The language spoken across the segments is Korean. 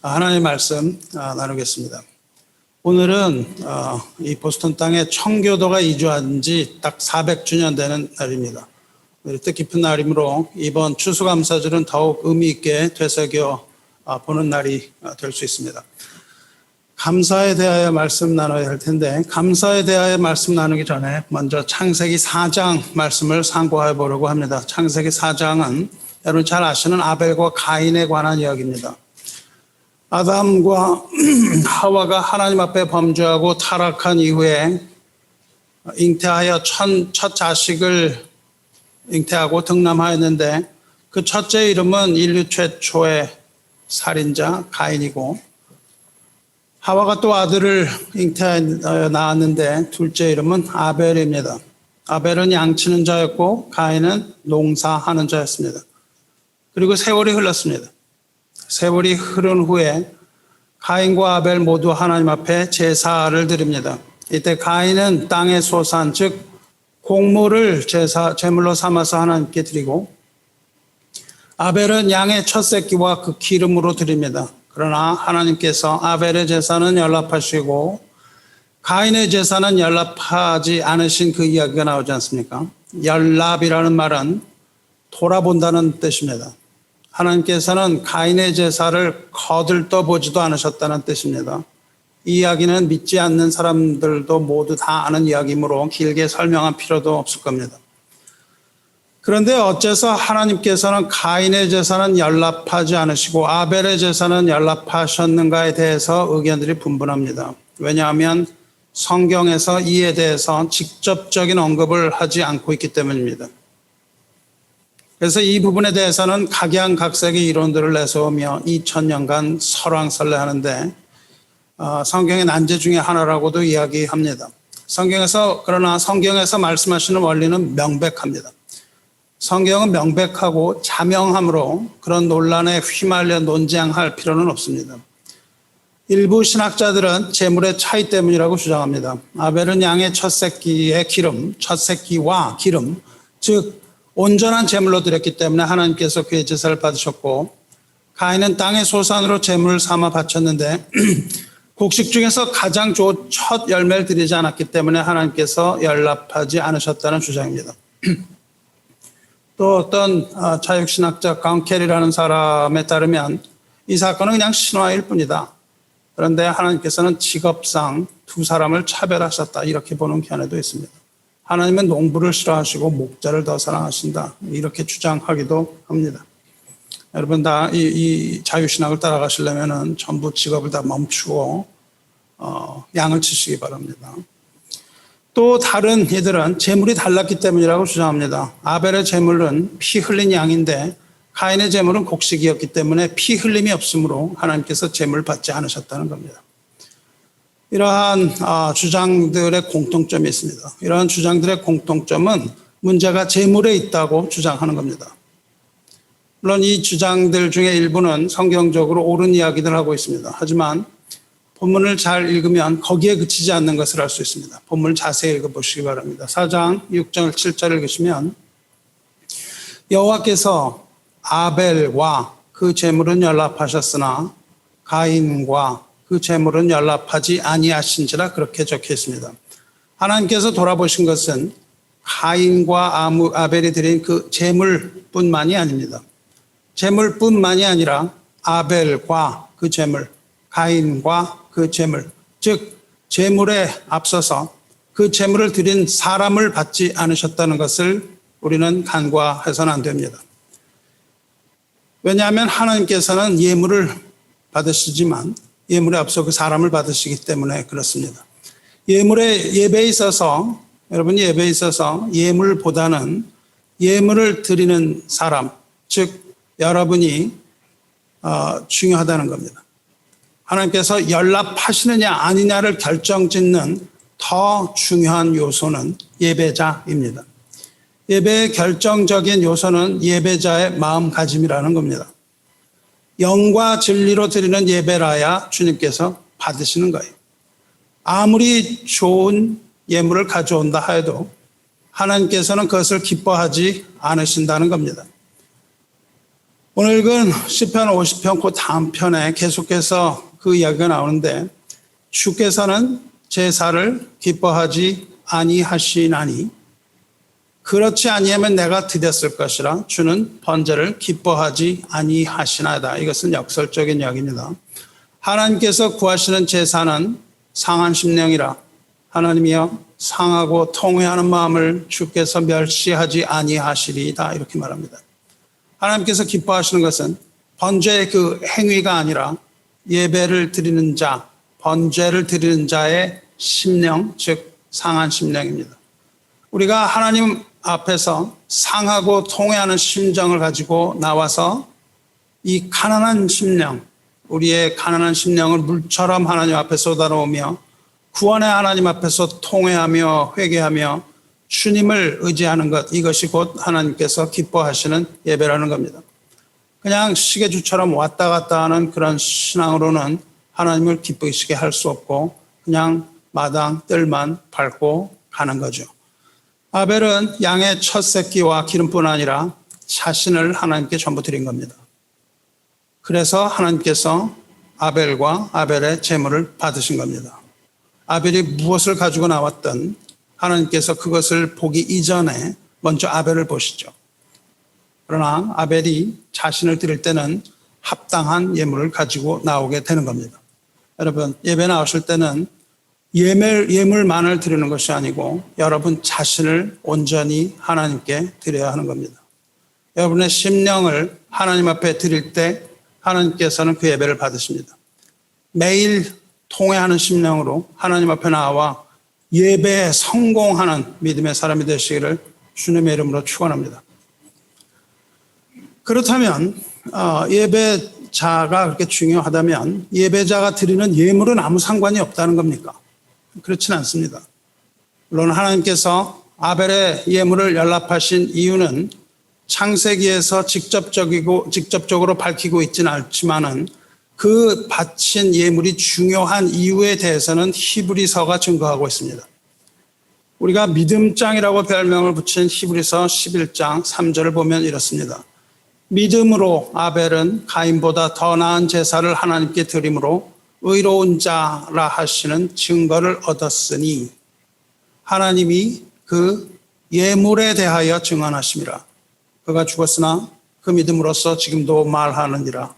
하나님의 말씀 나누겠습니다. 오늘은 이 보스턴 땅에 청교도가 이주한 지 딱 400주년 되는 날입니다. 뜻깊은 날이므로 이번 추수감사절은 더욱 의미 있게 되새겨 보는 날이 될 수 있습니다. 감사에 대하여 말씀 나눠야 할 텐데, 감사에 대하여 말씀 나누기 전에 먼저 창세기 4장 말씀을 상고해 보려고 합니다. 창세기 4장은 여러분 잘 아시는 아벨과 가인에 관한 이야기입니다. 아담과 하와가 하나님 앞에 범죄하고 타락한 이후에 잉태하여 첫 자식을 잉태하고 등남하였는데, 그 첫째 이름은 인류 최초의 살인자 가인이고, 하와가 또 아들을 잉태하여 낳았는데 둘째 이름은 아벨입니다. 아벨은 양치는 자였고 가인은 농사하는 자였습니다. 그리고 세월이 흘렀습니다. 세월이 흐른 후에 가인과 아벨 모두 하나님 앞에 제사를 드립니다. 이때 가인은 땅의 소산, 즉 곡물을 제물로 삼아서 하나님께 드리고, 아벨은 양의 첫 새끼와 그 기름으로 드립니다. 그러나 하나님께서 아벨의 제사는 연락하시고 가인의 제사는 연락하지 않으신 그 이야기가 나오지 않습니까? 연락이라는 말은 돌아본다는 뜻입니다. 하나님께서는 가인의 제사를 거들떠 보지도 않으셨다는 뜻입니다. 이 이야기는 믿지 않는 사람들도 모두 다 아는 이야기이므로 길게 설명할 필요도 없을 겁니다. 그런데 어째서 하나님께서는 가인의 제사는 연락하지 않으시고 아벨의 제사는 연락하셨는가에 대해서 의견들이 분분합니다. 왜냐하면 성경에서 이에 대해서 직접적인 언급을 하지 않고 있기 때문입니다. 그래서 이 부분에 대해서는 각양각색의 이론들을 내세우며 2000년간 설왕설래하는데 성경의 난제 중에 하나라고도 이야기합니다. 그러나 성경에서 말씀하시는 원리는 명백합니다. 성경은 명백하고 자명함으로 그런 논란에 휘말려 논쟁할 필요는 없습니다. 일부 신학자들은 제물의 차이 때문이라고 주장합니다. 아벨은 양의 첫 새끼의 기름, 첫 새끼와 기름, 즉 온전한 제물로 드렸기 때문에 하나님께서 그의 제사를 받으셨고, 가인은 땅의 소산으로 제물을 삼아 바쳤는데 곡식 중에서 가장 좋은 첫 열매를 드리지 않았기 때문에 하나님께서 연락하지 않으셨다는 주장입니다. 또 어떤 자유신학자 강켈이라는 사람에 따르면 이 사건은 그냥 신화일 뿐이다. 그런데 하나님께서는 직업상 두 사람을 차별하셨다, 이렇게 보는 견해도 있습니다. 하나님은 농부를 싫어하시고 목자를 더 사랑하신다, 이렇게 주장하기도 합니다. 여러분 다 이 자유신학을 따라가시려면 전부 직업을 다 멈추고 양을 치시기 바랍니다. 또 다른 이들은 제물이 달랐기 때문이라고 주장합니다. 아벨의 제물은 피 흘린 양인데 가인의 제물은 곡식이었기 때문에 피 흘림이 없으므로 하나님께서 제물을 받지 않으셨다는 겁니다. 이러한 주장들의 공통점이 있습니다. 이러한 주장들의 공통점은 문제가 제물에 있다고 주장하는 겁니다. 물론 이 주장들 중에 일부는 성경적으로 옳은 이야기들 하고 있습니다. 하지만 본문을 잘 읽으면 거기에 그치지 않는 것을 알 수 있습니다. 본문을 자세히 읽어보시기 바랍니다. 4장 6절 7절 읽으시면, 여호와께서 아벨과 그 제물은 연락하셨으나 가인과 그 제물은 연락하지 아니하신지라, 그렇게 적혀 있습니다. 하나님께서 돌아보신 것은 가인과 아벨이 드린 그 제물뿐만이 아닙니다. 제물뿐만이 아니라 아벨과 그 제물, 가인과 그 제물, 즉 제물에 앞서서 그 제물을 드린 사람을 받지 않으셨다는 것을 우리는 간과해서는 안 됩니다. 왜냐하면 하나님께서는 예물을 받으시지만 예물에 앞서 그 사람을 받으시기 때문에 그렇습니다. 예배에 있어서, 여러분 예배에 있어서 예물보다는 예물을 드리는 사람, 즉 여러분이 중요하다는 겁니다. 하나님께서 연락하시느냐 아니냐를 결정짓는 더 중요한 요소는 예배자입니다. 예배의 결정적인 요소는 예배자의 마음가짐이라는 겁니다. 영과 진리로 드리는 예배라야 주님께서 받으시는 거예요. 아무리 좋은 예물을 가져온다 하여도 하나님께서는 그것을 기뻐하지 않으신다는 겁니다. 오늘 읽은 시편 50편 그 다음 편에 계속해서 그 이야기가 나오는데 주께서는 제사를 기뻐하지 아니하시나니 그렇지 아니하면 내가 드렸을 것이라 주는 번제를 기뻐하지 아니하시나이다. 이것은 역설적인 이야기입니다. 하나님께서 구하시는 제사는 상한 심령이라 하나님이여 상하고 통회하는 마음을 주께서 멸시하지 아니하시리이다. 이렇게 말합니다. 하나님께서 기뻐하시는 것은 번제의 그 행위가 아니라 예배를 드리는 자, 번제를 드리는 자의 심령, 즉 상한 심령입니다. 우리가 하나님 앞에서 상하고 통회하는 심정을 가지고 나와서 이 가난한 심령, 우리의 가난한 심령을 물처럼 하나님 앞에 쏟아놓으며 구원의 하나님 앞에서 통회하며 회개하며 주님을 의지하는 것, 이것이 곧 하나님께서 기뻐하시는 예배라는 겁니다. 그냥 시계주처럼 왔다 갔다 하는 그런 신앙으로는 하나님을 기쁘시게 할 수 없고 그냥 마당 뜰만 밟고 가는 거죠. 아벨은 양의 첫 새끼와 기름뿐 아니라 자신을 하나님께 전부 드린 겁니다. 그래서 하나님께서 아벨과 아벨의 제물을 받으신 겁니다. 아벨이 무엇을 가지고 나왔든 하나님께서 그것을 보기 이전에 먼저 아벨을 보시죠. 그러나 아벨이 자신을 드릴 때는 합당한 예물을 가지고 나오게 되는 겁니다. 여러분, 예배 나오실 때는 예물만을 드리는 것이 아니고 여러분 자신을 온전히 하나님께 드려야 하는 겁니다. 여러분의 심령을 하나님 앞에 드릴 때 하나님께서는 그 예배를 받으십니다. 매일 통회하는 심령으로 하나님 앞에 나와 예배에 성공하는 믿음의 사람이 되시기를 주님의 이름으로 축원합니다. 그렇다면 예배자가 그렇게 중요하다면 예배자가 드리는 예물은 아무 상관이 없다는 겁니까? 그렇지는 않습니다. 물론 하나님께서 아벨의 예물을 연락하신 이유는 창세기에서 직접적으로 밝히고 있지는 않지만은 그 바친 예물이 중요한 이유에 대해서는 히브리서가 증거하고 있습니다. 우리가 믿음장이라고 별명을 붙인 히브리서 11장 3절을 보면 이렇습니다. 믿음으로 아벨은 가인보다 더 나은 제사를 하나님께 드림으로 의로운 자라 하시는 증거를 얻었으니 하나님이 그 예물에 대하여 증언하심이라. 그가 죽었으나 그 믿음으로써 지금도 말하느니라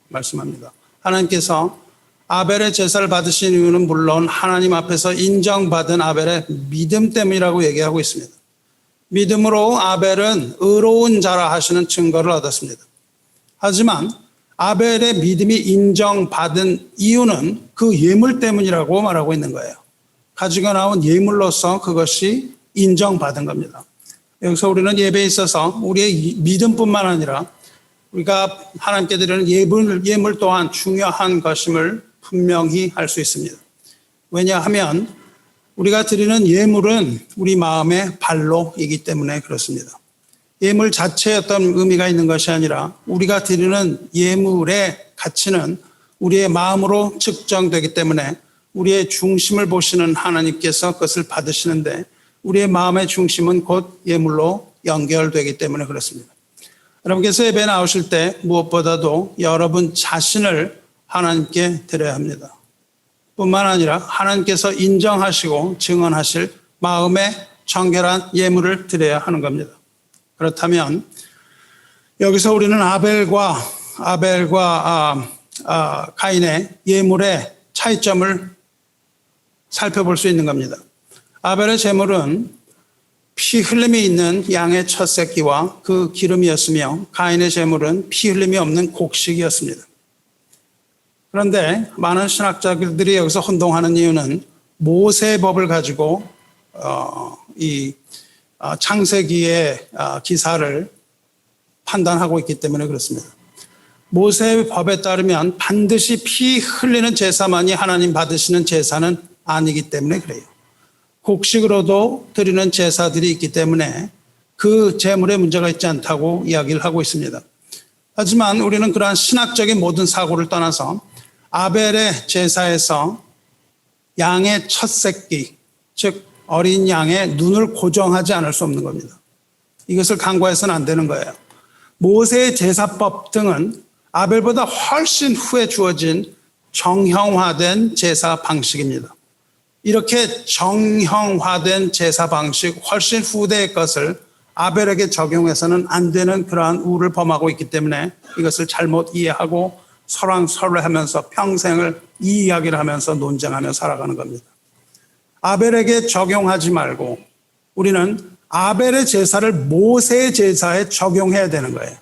말씀합니다. 하나님께서 아벨의 제사를 받으신 이유는 물론 하나님 앞에서 인정받은 아벨의 믿음 때문이라고 얘기하고 있습니다. 믿음으로 아벨은 의로운 자라 하시는 증거를 얻었습니다. 하지만 아벨의 믿음이 인정받은 이유는 그 예물 때문이라고 말하고 있는 거예요. 가지고 나온 예물로서 그것이 인정받은 겁니다. 여기서 우리는 예배에 있어서 우리의 믿음뿐만 아니라 우리가 하나님께 드리는 예물 또한 중요한 것임을 분명히 알 수 있습니다. 왜냐하면 우리가 드리는 예물은 우리 마음의 발로이기 때문에 그렇습니다. 예물 자체에 어떤 의미가 있는 것이 아니라 우리가 드리는 예물의 가치는 우리의 마음으로 측정되기 때문에 우리의 중심을 보시는 하나님께서 그것을 받으시는데 우리의 마음의 중심은 곧 예물로 연결되기 때문에 그렇습니다. 여러분께서 예배에 나오실 때 무엇보다도 여러분 자신을 하나님께 드려야 합니다. 뿐만 아니라 하나님께서 인정하시고 증언하실 마음의 정결한 예물을 드려야 하는 겁니다. 그렇다면 여기서 우리는 아벨과 가인의 예물의 차이점을 살펴볼 수 있는 겁니다. 아벨의 제물은 피 흘림이 있는 양의 첫 새끼와 그 기름이었으며 가인의 제물은 피 흘림이 없는 곡식이었습니다. 그런데 많은 신학자들이 여기서 혼동하는 이유는 모세의 법을 가지고 창세기의 기사를 판단하고 있기 때문에 그렇습니다. 모세의 법에 따르면 반드시 피 흘리는 제사만이 하나님 받으시는 제사는 아니기 때문에 그래요. 곡식으로도 드리는 제사들이 있기 때문에 그 제물에 문제가 있지 않다고 이야기를 하고 있습니다. 하지만 우리는 그러한 신학적인 모든 사고를 떠나서 아벨의 제사에서 양의 첫 새끼, 즉 어린 양의 눈을 고정하지 않을 수 없는 겁니다. 이것을 간과해서는 안 되는 거예요. 모세의 제사법 등은 아벨보다 훨씬 후에 주어진 정형화된 제사 방식입니다. 이렇게 정형화된 제사 방식, 훨씬 후대의 것을 아벨에게 적용해서는 안 되는 그러한 우를 범하고 있기 때문에 이것을 잘못 이해하고 설왕설래하면서 평생을 이 이야기를 하면서 논쟁하며 살아가는 겁니다. 아벨에게 적용하지 말고 우리는 아벨의 제사를 모세의 제사에 적용해야 되는 거예요.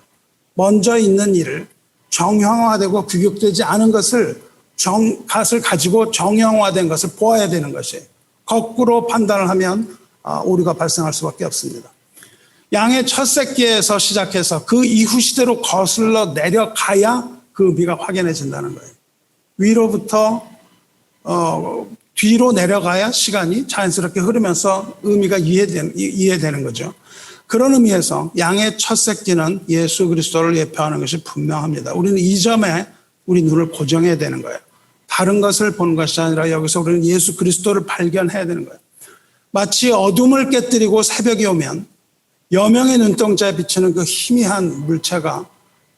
먼저 있는 일을 정형화되고 규격되지 않은 것을 가지고 정형화된 것을 보아야 되는 것이에요. 거꾸로 판단을 하면 오류가 발생할 수밖에 없습니다. 양의 첫 새끼에서 시작해서 그 이후 시대로 거슬러 내려가야 그 의미가 확연해진다는 거예요. 위로부터 뒤로 내려가야 시간이 자연스럽게 흐르면서 의미가 이해되는 거죠. 그런 의미에서 양의 첫 새끼는 예수 그리스도를 예표하는 것이 분명합니다. 우리는 이 점에 우리 눈을 고정해야 되는 거예요. 다른 것을 보는 것이 아니라 여기서 우리는 예수 그리스도를 발견해야 되는 거예요. 마치 어둠을 깨뜨리고 새벽이 오면 여명의 눈동자에 비치는 그 희미한 물체가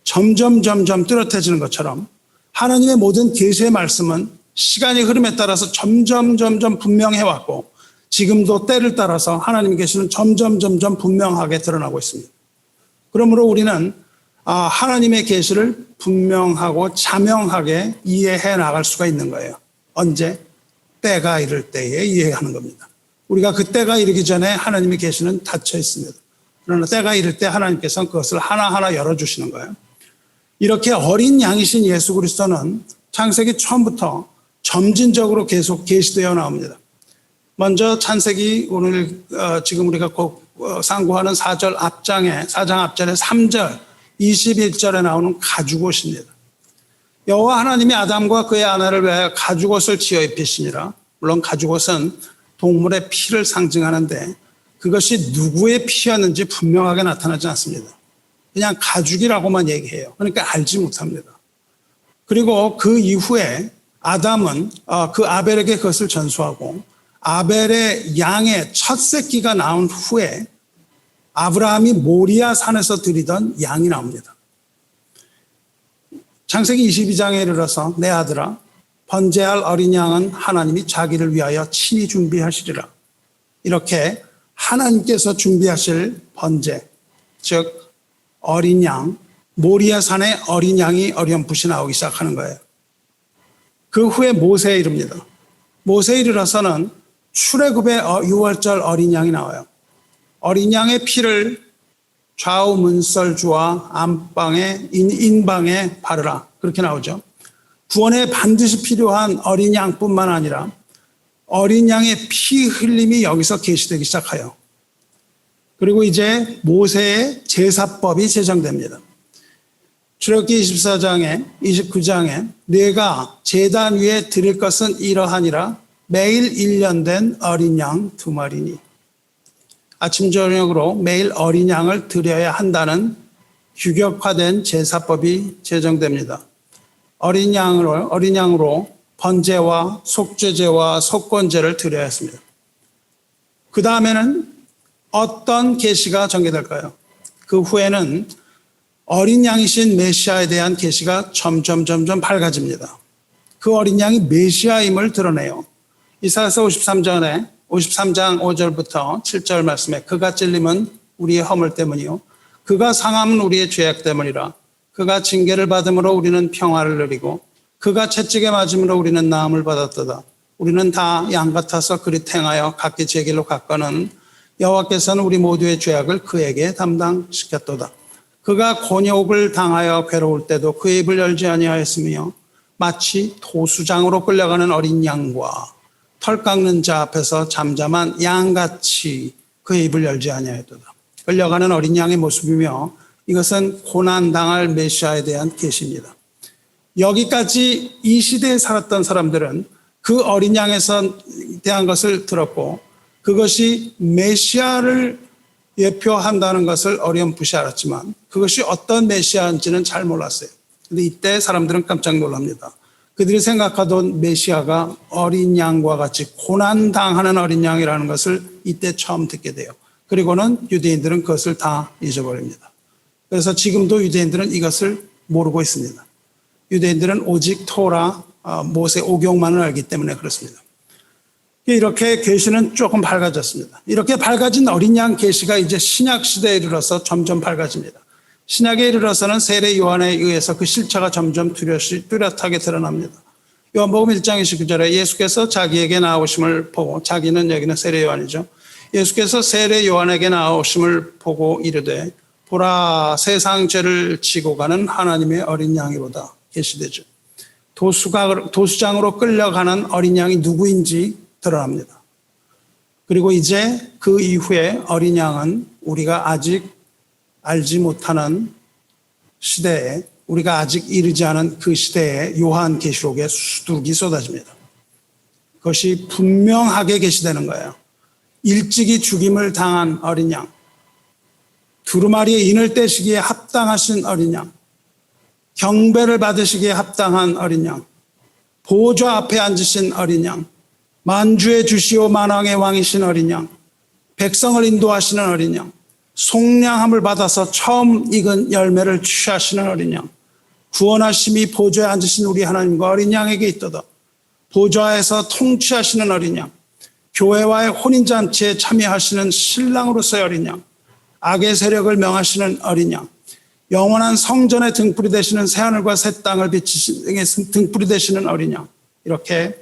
점점 뚜렷해지는 것처럼 하나님의 모든 계시의 말씀은 시간이 흐름에 따라서 점점 분명해 왔고 지금도 때를 따라서 하나님의 계시는 점점 분명하게 드러나고 있습니다. 그러므로 우리는 하나님의 계시를 분명하고 자명하게 이해해 나갈 수가 있는 거예요. 언제? 때가 이를 때에 이해하는 겁니다. 우리가 그 때가 이르기 전에 하나님의 계시는 닫혀 있습니다. 그러나 때가 이를 때 하나님께서는 그것을 하나하나 열어주시는 거예요. 이렇게 어린 양이신 예수 그리스도는 창세기 처음부터 점진적으로 계속 계시되어 나옵니다. 먼저 창세기 오늘 지금 우리가 상고하는 4장 앞절의 3절 21절에 나오는 가죽옷입니다. 여호와 하나님이 아담과 그의 아내를 위하여 가죽옷을 지어 입히시니라. 물론 가죽옷은 동물의 피를 상징하는데 그것이 누구의 피였는지 분명하게 나타나지 않습니다. 그냥 가죽이라고만 얘기해요. 그러니까 알지 못합니다. 그리고 그 이후에 아담은 그 아벨에게 그것을 전수하고 아벨의 양의 첫 새끼가 나온 후에 아브라함이 모리아 산에서 드리던 양이 나옵니다. 창세기 22장에 이르러서 내 아들아 번제할 어린 양은 하나님이 자기를 위하여 친히 준비하시리라. 이렇게 하나님께서 준비하실 번제, 즉 어린 양, 모리아 산에 어린 양이 어렴풋이 나오기 시작하는 거예요. 그 후에 모세에 이릅니다. 모세에 이르러서는 출애굽의 6월절 어린 양이 나와요. 어린 양의 피를 좌우 문설주와 인방에 바르라. 그렇게 나오죠. 구원에 반드시 필요한 어린 양뿐만 아니라 어린 양의 피 흘림이 여기서 계시되기 시작해요. 그리고 이제 모세의 제사법이 제정됩니다. 출애굽기 24장에 29장에 네가 제단 위에 드릴 것은 이러하니라. 매일 1년 된 어린 양 2마리니. 아침 저녁으로 매일 어린 양을 드려야 한다는 규격화된 제사법이 제정됩니다. 어린 양으로 번제와 속죄제와 속건제를 드려야 했습니다. 그 다음에는 어떤 계시가 전개될까요? 그 후에는 어린 양이신 메시아에 대한 계시가 점점 밝아집니다. 그 어린 양이 메시아임을 드러내요. 이사야서 53장 5절부터 7절 말씀에 그가 찔림은 우리의 허물 때문이요 그가 상함은 우리의 죄악 때문이라. 그가 징계를 받음으로 우리는 평화를 누리고 그가 채찍에 맞음으로 우리는 나음을 받았도다. 우리는 다 양 같아서 그리 행하여 각기 제 길로 갔거는 여호와께서는 우리 모두의 죄악을 그에게 담당시켰도다. 그가 곤욕을 당하여 괴로울 때도 그의 입을 열지 아니하였으며 마치 도수장으로 끌려가는 어린 양과 털 깎는 자 앞에서 잠잠한 양같이 그의 입을 열지 아니하였도다. 끌려가는 어린 양의 모습이며 이것은 고난당할 메시아에 대한 계시입니다. 여기까지 이 시대에 살았던 사람들은 그 어린 양에서 대한 것을 들었고 그것이 메시아를 예표한다는 것을 어렴풋이 알았지만 그것이 어떤 메시아인지는 잘 몰랐어요. 그런데 이때 사람들은 깜짝 놀랍니다. 그들이 생각하던 메시아가 어린 양과 같이 고난당하는 어린 양이라는 것을 이때 처음 듣게 돼요. 그리고는 유대인들은 그것을 다 잊어버립니다. 그래서 지금도 유대인들은 이것을 모르고 있습니다. 유대인들은 오직 토라, 모세 오경만을 알기 때문에 그렇습니다. 이렇게 계시는 조금 밝아졌습니다. 이렇게 밝아진 어린 양 계시가 이제 신약 시대에 이르러서 점점 밝아집니다. 신약에 이르러서는 세례 요한에 의해서 그 실체가 점점 뚜렷하게 드러납니다. 요한복음 1장 29절에 예수께서 자기에게 나오심을 보고, 자기는 여기는 세례 요한이죠. 예수께서 세례 요한에게 나오심을 보고 이르되 보라, 세상 죄를 지고 가는 하나님의 어린 양이로다. 계시되죠. 도수장으로 끌려가는 어린 양이 누구인지 드러납니다. 그리고 이제 그 이후에 어린 양은 우리가 아직 알지 못하는 시대에, 우리가 아직 이르지 않은 그 시대에 요한계시록에 수두룩이 쏟아집니다. 그것이 분명하게 계시되는 거예요. 일찍이 죽임을 당한 어린 양, 두루마리의 인을 떼시기에 합당하신 어린 양, 경배를 받으시기에 합당한 어린 양, 보좌 앞에 앉으신 어린 양, 만주의 주시오 만왕의 왕이신 어린 양, 백성을 인도하시는 어린 양, 속량함을 받아서 처음 익은 열매를 취하시는 어린 양, 구원하심이 보좌에 앉으신 우리 하나님과 어린 양에게 있도다. 보좌에서 통치하시는 어린 양, 교회와의 혼인잔치에 참여하시는 신랑으로서의 어린 양, 악의 세력을 명하시는 어린 양, 영원한 성전의 등불이 되시는 새하늘과 새 땅을 비치시는 등불이 되시는 어린 양, 이렇게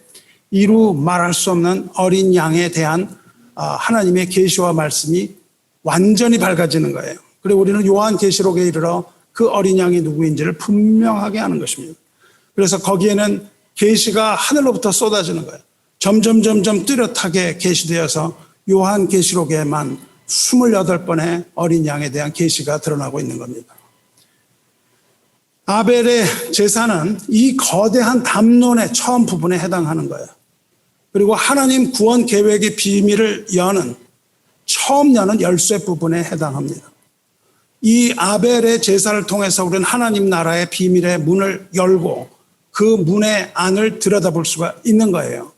이루 말할 수 없는 어린 양에 대한 하나님의 계시와 말씀이 완전히 밝아지는 거예요. 그리고 우리는 요한계시록에 이르러 그 어린 양이 누구인지를 분명하게 하는 것입니다. 그래서 거기에는 계시가 하늘로부터 쏟아지는 거예요. 점점 뚜렷하게 계시되어서 요한계시록에만 28번의 어린 양에 대한 계시가 드러나고 있는 겁니다. 아벨의 제사는 이 거대한 담론의 처음 부분에 해당하는 거예요. 그리고 하나님 구원 계획의 비밀을 처음 여는 열쇠 부분에 해당합니다. 이 아벨의 제사를 통해서 우리는 하나님 나라의 비밀의 문을 열고 그 문의 안을 들여다볼 수가 있는 거예요.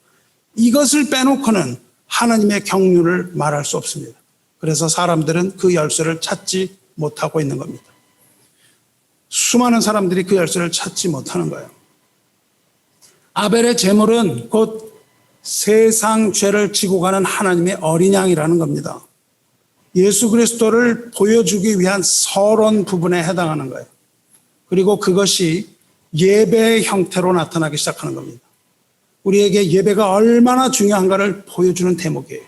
이것을 빼놓고는 하나님의 경륜을 말할 수 없습니다. 그래서 사람들은 그 열쇠를 찾지 못하고 있는 겁니다. 수많은 사람들이 그 열쇠를 찾지 못하는 거예요. 아벨의 제물은 곧 세상 죄를 지고 가는 하나님의 어린 양이라는 겁니다. 예수 그리스도를 보여주기 위한 서론 부분에 해당하는 거예요. 그리고 그것이 예배의 형태로 나타나기 시작하는 겁니다. 우리에게 예배가 얼마나 중요한가를 보여주는 대목이에요.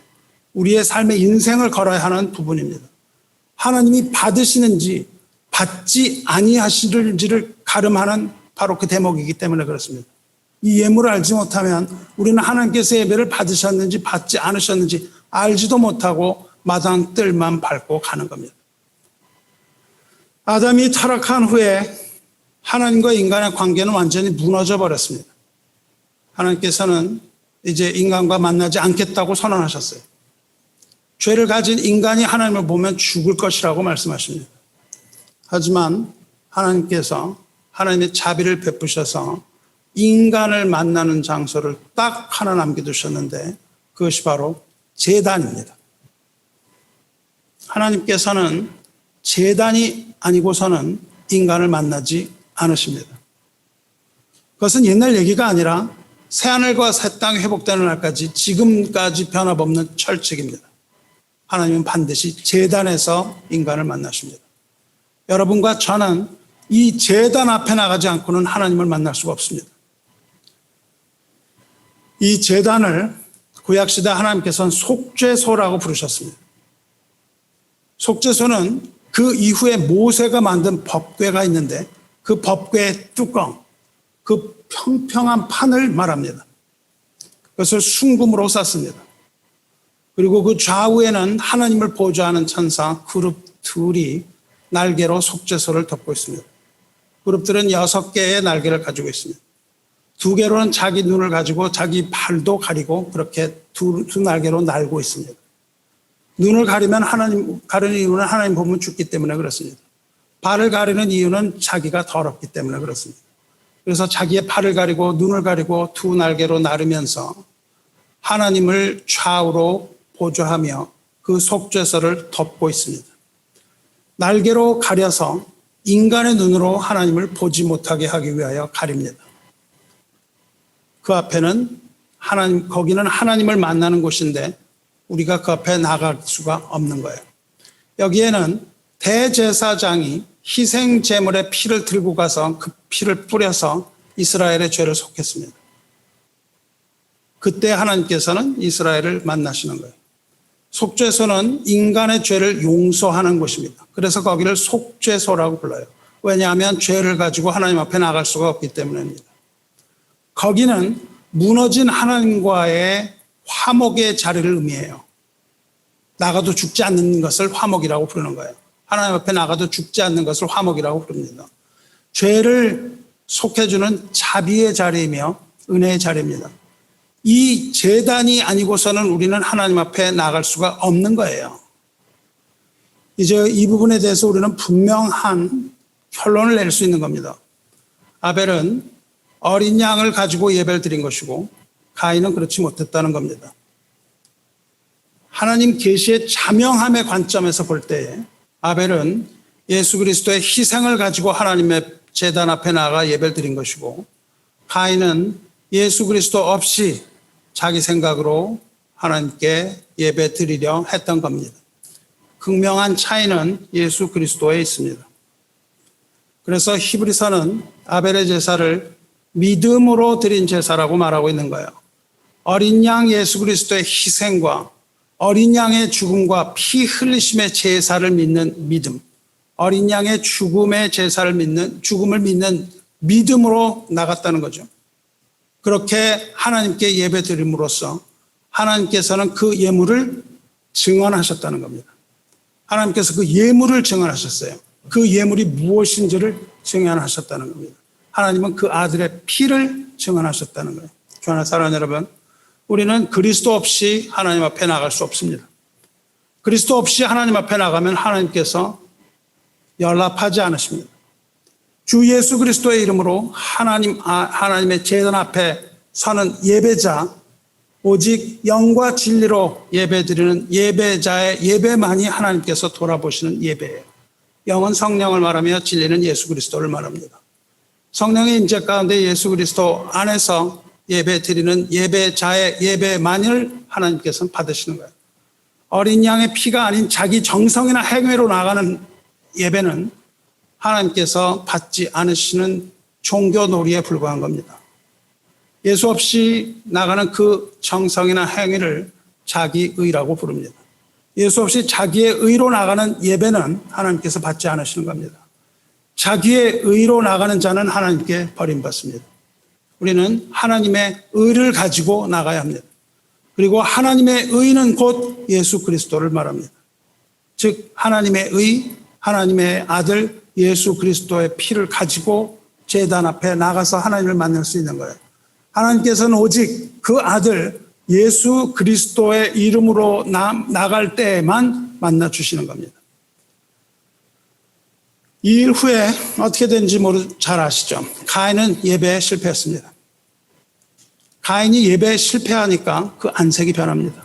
우리의 삶의 인생을 걸어야 하는 부분입니다. 하나님이 받으시는지 받지 아니하시는지를 가름하는 바로 그 대목이기 때문에 그렇습니다. 이 예물을 알지 못하면 우리는 하나님께서 예배를 받으셨는지 받지 않으셨는지 알지도 못하고 마당 뜰만 밟고 가는 겁니다. 아담이 타락한 후에 하나님과 인간의 관계는 완전히 무너져 버렸습니다. 하나님께서는 이제 인간과 만나지 않겠다고 선언하셨어요. 죄를 가진 인간이 하나님을 보면 죽을 것이라고 말씀하십니다. 하지만 하나님께서 하나님의 자비를 베푸셔서 인간을 만나는 장소를 딱 하나 남겨두셨는데 그것이 바로 제단입니다. 하나님께서는 제단이 아니고서는 인간을 만나지 않으십니다. 그것은 옛날 얘기가 아니라 새하늘과 새 땅이 회복되는 날까지 지금까지 변함없는 철칙입니다. 하나님은 반드시 제단에서 인간을 만나십니다. 여러분과 저는 이 제단 앞에 나가지 않고는 하나님을 만날 수가 없습니다. 이 제단을 구약시대 하나님께서는 속죄소라고 부르셨습니다. 속죄소는 그 이후에 모세가 만든 법궤가 있는데 그 법궤의 뚜껑, 그 평평한 판을 말합니다. 그것을 순금으로 쌌습니다. 그리고 그 좌우에는 하나님을 보좌하는 천사 그룹 둘이 날개로 속죄소를 덮고 있습니다. 그룹들은 6개의 날개를 가지고 있습니다. 2개로는 자기 눈을 가지고 자기 발도 가리고 그렇게 두 날개로 날고 있습니다. 눈을 가리는 이유는 하나님 보면 죽기 때문에 그렇습니다. 발을 가리는 이유는 자기가 더럽기 때문에 그렇습니다. 그래서 자기의 팔을 가리고 눈을 가리고 2 날개로 나르면서 하나님을 좌우로 보좌하며 그 속죄소를 덮고 있습니다. 날개로 가려서 인간의 눈으로 하나님을 보지 못하게 하기 위하여 가립니다. 그 앞에는 거기는 하나님을 만나는 곳인데 우리가 그 앞에 나갈 수가 없는 거예요. 여기에는 대제사장이 희생 제물의 피를 들고 가서 그 피를 뿌려서 이스라엘의 죄를 속했습니다. 그때 하나님께서는 이스라엘을 만나시는 거예요. 속죄소는 인간의 죄를 용서하는 곳입니다. 그래서 거기를 속죄소라고 불러요. 왜냐하면 죄를 가지고 하나님 앞에 나갈 수가 없기 때문입니다. 거기는 무너진 하나님과의 화목의 자리를 의미해요. 나가도 죽지 않는 것을 화목이라고 부르는 거예요. 하나님 앞에 나가도 죽지 않는 것을 화목이라고 부릅니다. 죄를 속해주는 자비의 자리이며 은혜의 자리입니다. 이 제단이 아니고서는 우리는 하나님 앞에 나갈 수가 없는 거예요. 이제 이 부분에 대해서 우리는 분명한 결론을 낼 수 있는 겁니다. 아벨은 어린 양을 가지고 예배를 드린 것이고 가인은 그렇지 못했다는 겁니다. 하나님 계시의 자명함의 관점에서 볼 때에 아벨은 예수 그리스도의 희생을 가지고 하나님의 제단 앞에 나가 예배를 드린 것이고 가인은 예수 그리스도 없이 자기 생각으로 하나님께 예배 드리려 했던 겁니다. 극명한 차이는 예수 그리스도에 있습니다. 그래서 히브리서는 아벨의 제사를 믿음으로 드린 제사라고 말하고 있는 거예요. 어린 양 예수 그리스도의 희생과 어린 양의 죽음과 피 흘리심의 제사를 믿는 믿음, 어린 양의 죽음의 제사를 믿는, 죽음을 믿는 믿음으로 나갔다는 거죠. 그렇게 하나님께 예배 드림으로써 하나님께서는 그 예물을 증언하셨다는 겁니다. 하나님께서 그 예물을 증언하셨어요. 그 예물이 무엇인지를 증언하셨다는 겁니다. 하나님은 그 아들의 피를 증언하셨다는 거예요. 주하나 사랑하는 여러분, 우리는 그리스도 없이 하나님 앞에 나갈 수 없습니다. 그리스도 없이 하나님 앞에 나가면 하나님께서 연락하지 않으십니다. 주 예수 그리스도의 이름으로 하나님의 제단 앞에 서는 예배자, 오직 영과 진리로 예배드리는 예배자의 예배만이 하나님께서 돌아보시는 예배예요. 영은 성령을 말하며 진리는 예수 그리스도를 말합니다. 성령의 임재 가운데 예수 그리스도 안에서 예배드리는 예배자의 예배만을 하나님께서는 받으시는 거예요. 어린 양의 피가 아닌 자기 정성이나 행위로 나가는 예배는 하나님께서 받지 않으시는 종교놀이에 불과한 겁니다. 예수 없이 나가는 그 정성이나 행위를 자기 의라고 부릅니다. 예수 없이 자기의 의로 나가는 예배는 하나님께서 받지 않으시는 겁니다. 자기의 의로 나가는 자는 하나님께 버림받습니다. 우리는 하나님의 의를 가지고 나가야 합니다. 그리고 하나님의 의는 곧 예수 그리스도를 말합니다. 즉 하나님의 의, 하나님의 아들 예수 그리스도의 피를 가지고 제단 앞에 나가서 하나님을 만날 수 있는 거예요. 하나님께서는 오직 그 아들 예수 그리스도의 이름으로 나갈 때에만 만나 주시는 겁니다. 이 일 후에 어떻게 된지 잘 아시죠? 가인은 예배에 실패했습니다. 가인이 예배에 실패하니까 그 안색이 변합니다.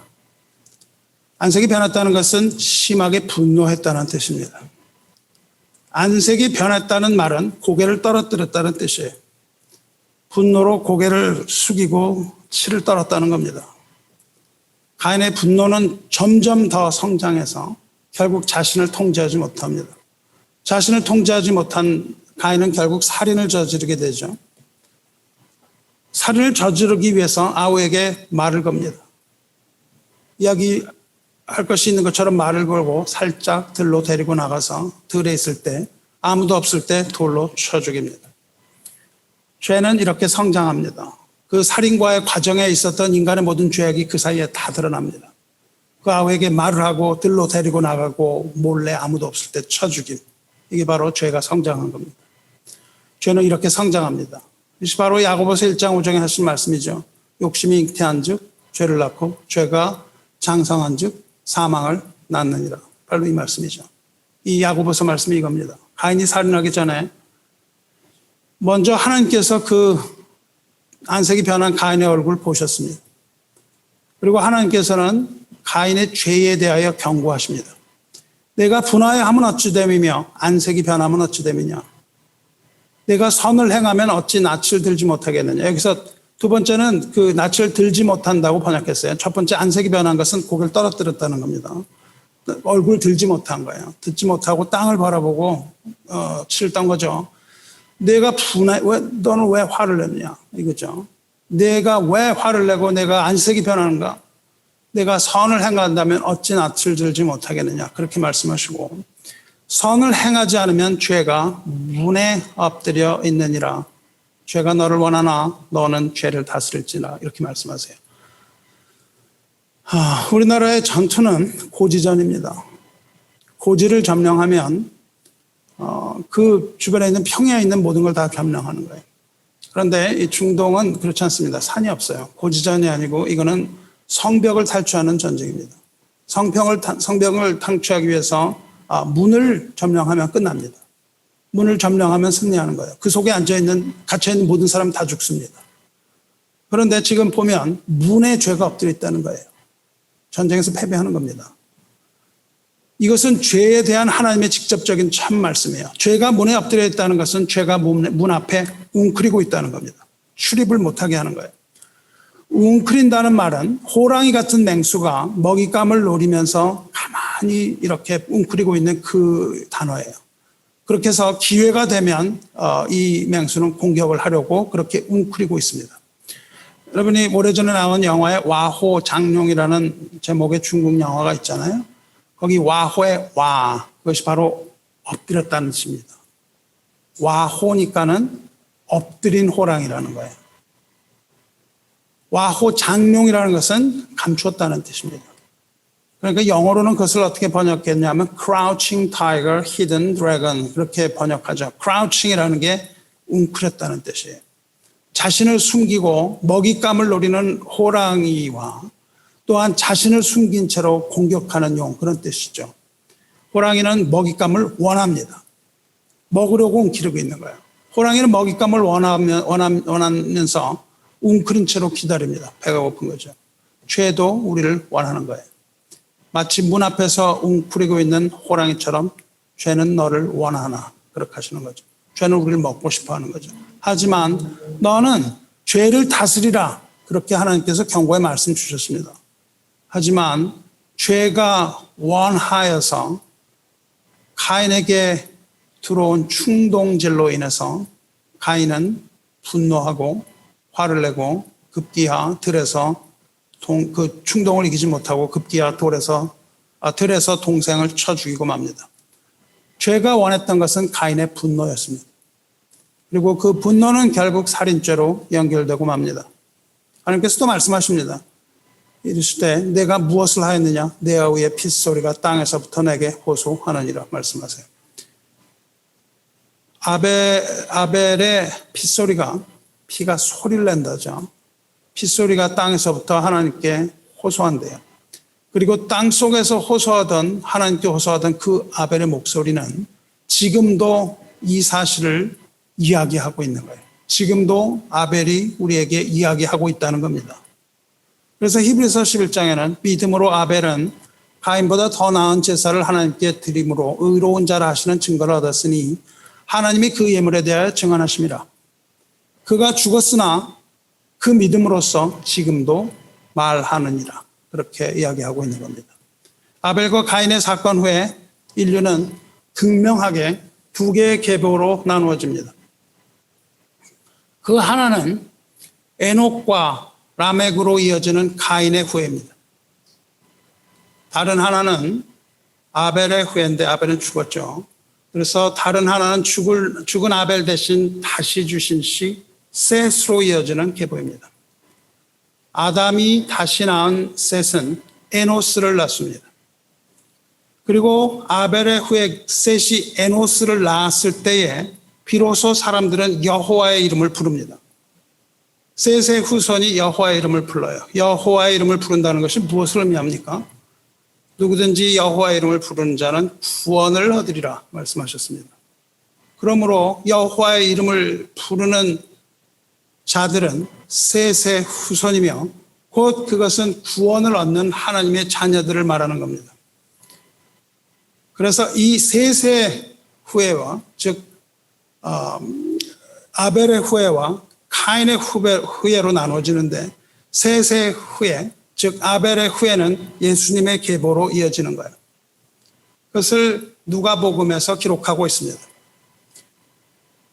안색이 변했다는 것은 심하게 분노했다는 뜻입니다. 안색이 변했다는 말은 고개를 떨어뜨렸다는 뜻이에요. 분노로 고개를 숙이고 치를 떨었다는 겁니다. 가인의 분노는 점점 더 성장해서 결국 자신을 통제하지 못합니다. 자신을 통제하지 못한 가인은 결국 살인을 저지르게 되죠. 살인을 저지르기 위해서 아우에게 말을 겁니다. 이야기할 것이 있는 것처럼 말을 걸고 살짝 들로 데리고 나가서 들에 있을 때 아무도 없을 때 돌로 쳐 죽입니다. 죄는 이렇게 성장합니다. 그 살인과의 과정에 있었던 인간의 모든 죄악이 그 사이에 다 드러납니다. 그 아우에게 말을 하고 들로 데리고 나가고 몰래 아무도 없을 때 쳐 죽임. 이게 바로 죄가 성장한 겁니다. 죄는 이렇게 성장합니다. 이것이 바로 야고보서 1장 5절에 하신 말씀이죠. 욕심이 잉태한 즉 죄를 낳고 죄가 장성한 즉 사망을 낳느니라. 바로 이 말씀이죠. 이 야고보서 말씀이 이겁니다. 가인이 살인하기 전에 먼저 하나님께서 그 안색이 변한 가인의 얼굴을 보셨습니다. 그리고 하나님께서는 가인의 죄에 대하여 경고하십니다. 내가 분하여하면 어찌 됨이며 안색이 변하면 어찌 됨이냐. 내가 선을 행하면 어찌 낯을 들지 못하겠느냐. 여기서 두 번째는 그 낯을 들지 못한다고 번역했어요. 첫 번째 안색이 변한 것은 고개를 떨어뜨렸다는 겁니다. 얼굴 들지 못한 거예요. 듣지 못하고 땅을 바라보고 치렀던 거죠. 내가 너는 왜 화를 내느냐 이거죠. 내가 왜 화를 내고 내가 안색이 변하는가. 내가 선을 행한다면 어찌 낯을 들지 못하겠느냐 그렇게 말씀하시고, 선을 행하지 않으면 죄가 문에 엎드려 있느니라. 죄가 너를 원하나 너는 죄를 다스릴지라 이렇게 말씀하세요. 우리나라의 전투는 고지전입니다. 고지를 점령하면 그 주변에 있는 평야에 있는 모든 걸 다 점령하는 거예요. 그런데 이 중동은 그렇지 않습니다. 산이 없어요. 고지전이 아니고 이거는 성벽을 탈취하는 전쟁입니다. 성벽을 탈취하기 위해서 문을 점령하면 끝납니다. 문을 점령하면 승리하는 거예요. 그 속에 갇혀있는 모든 사람 다 죽습니다. 그런데 지금 보면 문에 죄가 엎드려 있다는 거예요. 전쟁에서 패배하는 겁니다. 이것은 죄에 대한 하나님의 직접적인 참 말씀이에요. 죄가 문에 엎드려 있다는 것은 죄가 문 앞에 웅크리고 있다는 겁니다. 출입을 못하게 하는 거예요. 웅크린다는 말은 호랑이 같은 맹수가 먹잇감을 노리면서 가만히 이렇게 웅크리고 있는 그 단어예요. 그렇게 해서 기회가 되면 이 맹수는 공격을 하려고 그렇게 웅크리고 있습니다. 여러분이 오래전에 나온 영화에 와호 장룡이라는 제목의 중국 영화가 있잖아요. 거기 와호의 와, 그것이 바로 엎드렸다는 뜻입니다. 와호니까는 엎드린 호랑이라는 거예요. 와호 장룡이라는 것은 감추었다는 뜻입니다. 그러니까 영어로는 그것을 어떻게 번역했냐면 crouching tiger, hidden dragon 그렇게 번역하죠. crouching이라는 게 웅크렸다는 뜻이에요. 자신을 숨기고 먹잇감을 노리는 호랑이와 또한 자신을 숨긴 채로 공격하는 용, 그런 뜻이죠. 호랑이는 먹잇감을 원합니다. 먹으려고 웅크리고 있는 거예요. 호랑이는 먹잇감을 원하면서 웅크린 채로 기다립니다. 배가 고픈 거죠. 죄도 우리를 원하는 거예요. 마치 문 앞에서 웅크리고 있는 호랑이처럼 죄는 너를 원하나 그렇게 하시는 거죠. 죄는 우리를 먹고 싶어 하는 거죠. 하지만 너는 죄를 다스리라 그렇게 하나님께서 경고의 말씀 주셨습니다. 하지만 죄가 원하여서 가인에게 들어온 충동질로 인해서 가인은 분노하고 화를 내고 급기야 들에서 그 충동을 이기지 못하고 급기야 들에서 동생을 쳐 죽이고 맙니다. 죄가 원했던 것은 가인의 분노였습니다. 그리고 그 분노는 결국 살인죄로 연결되고 맙니다. 하나님께서 또 말씀하십니다. 이르시되 내가 무엇을 하였느냐? 내 아우의 핏소리가 땅에서부터 내게 호소하느니라 말씀하세요. 아벨의 핏소리가, 피가 소리를 낸다죠. 핏소리가 땅에서부터 하나님께 호소한대요. 그리고 땅 속에서 하나님께 호소하던 그 아벨의 목소리는 지금도 이 사실을 이야기하고 있는 거예요. 지금도 아벨이 우리에게 이야기하고 있다는 겁니다. 그래서 히브리서 11장에는 믿음으로 아벨은 가인보다 더 나은 제사를 하나님께 드림으로 의로운 자라 하시는 증거를 얻었으니 하나님이 그 예물에 대하여 증언하심이라. 그가 죽었으나 그 믿음으로써 지금도 말하느니라. 그렇게 이야기하고 있는 겁니다. 아벨과 가인의 사건 후에 인류는 극명하게 두 개의 계보로 나누어집니다. 그 하나는 에녹과 라멕으로 이어지는 가인의 후예입니다. 다른 하나는 아벨의 후예인데 아벨은 죽었죠. 그래서 다른 하나는 죽은 아벨 대신 다시 주신 씨 셋으로 이어지는 계보입니다. 아담이 다시 낳은 셋은 에노스를 낳습니다. 그리고 아벨의 후예 셋이 에노스를 낳았을 때에 비로소 사람들은 여호와의 이름을 부릅니다. 셋의 후손이 여호와의 이름을 불러요. 여호와의 이름을 부른다는 것이 무엇을 의미합니까? 누구든지 여호와의 이름을 부르는 자는 구원을 얻으리라 말씀하셨습니다. 그러므로 여호와의 이름을 부르는 자들은 셋의 후손이며 곧 그것은 구원을 얻는 하나님의 자녀들을 말하는 겁니다. 그래서 이 세세 후예와, 즉 아벨의 후예와 카인의 후예로 나눠지는데, 세세 후예, 즉 아벨의 후예는 예수님의 계보로 이어지는 거예요. 그것을 누가복음에서 기록하고 있습니다.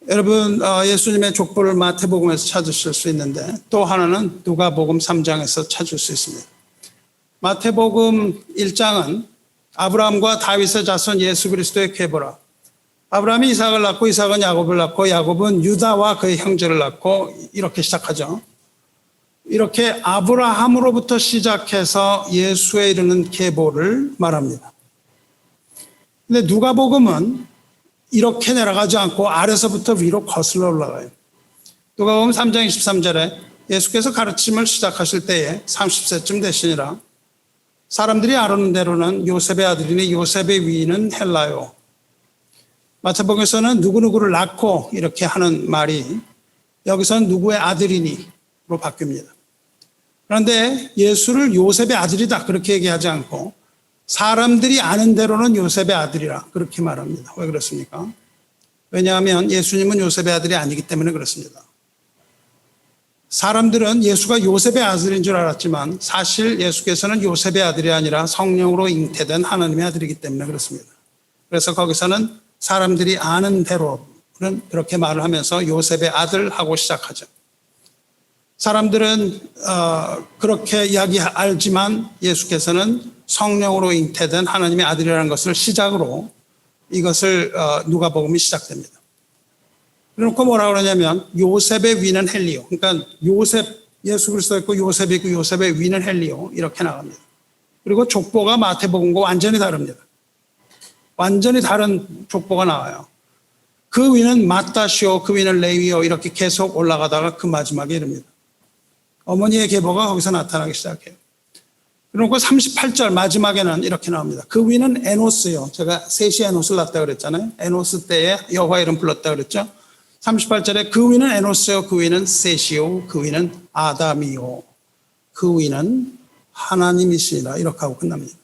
여러분, 예수님의 족보를 마태복음에서 찾으실 수 있는데, 또 하나는 누가복음 3장에서 찾을 수 있습니다. 마태복음 1장은 아브라함과 다윗의 자손 예수 그리스도의 계보라. 아브라함이 이삭을 낳고 이삭은 야곱을 낳고 야곱은 유다와 그의 형제를 낳고, 이렇게 시작하죠. 이렇게 아브라함으로부터 시작해서 예수에 이르는 계보를 말합니다. 근데 누가복음은 이렇게 내려가지 않고 아래서부터 위로 거슬러 올라가요. 누가복음 3장 23절에 예수께서 가르침을 시작하실 때에 30세쯤 되시니라. 사람들이 아는 대로는 요셉의 아들이니 요셉의 위인은 헬라요. 마태복음에서는 누구누구를 낳고 이렇게 하는 말이 여기서는 누구의 아들이니로 바뀝니다. 그런데 예수를 요셉의 아들이다 그렇게 얘기하지 않고 사람들이 아는 대로는 요셉의 아들이라 그렇게 말합니다. 왜 그렇습니까? 왜냐하면 예수님은 요셉의 아들이 아니기 때문에 그렇습니다. 사람들은 예수가 요셉의 아들인 줄 알았지만 사실 예수께서는 요셉의 아들이 아니라 성령으로 잉태된 하나님의 아들이기 때문에 그렇습니다. 그래서 거기서는 사람들이 아는 대로는 그렇게 말을 하면서 요셉의 아들하고 시작하죠. 사람들은 그렇게 알지만 예수께서는 성령으로 잉태된 하나님의 아들이라는 것을 시작으로 이것을 누가복음이 시작됩니다. 그래놓고 뭐라 그러냐면 요셉의 위는 헬리오. 그러니까 예수 그리스도 있고 요셉이 있고 요셉의 위는 헬리오 이렇게 나갑니다. 그리고 족보가 마태복음과 완전히 다릅니다. 완전히 다른 족보가 나와요. 그 위는 마따시오, 그 위는 레위오 이렇게 계속 올라가다가 그 마지막에 이릅니다. 어머니의 계보가 거기서 나타나기 시작해요. 그리고 38절 마지막에는 이렇게 나옵니다. 그 위는 에노스요. 제가 셋이 에노스를 낳았다 그랬잖아요. 에노스 때에 여호와 이름 불렀다 그랬죠. 38절에 그 위는 에노스요. 그 위는 셋이요. 그 위는 아담이요. 그 위는 하나님이시라. 이렇게 하고 끝납니다.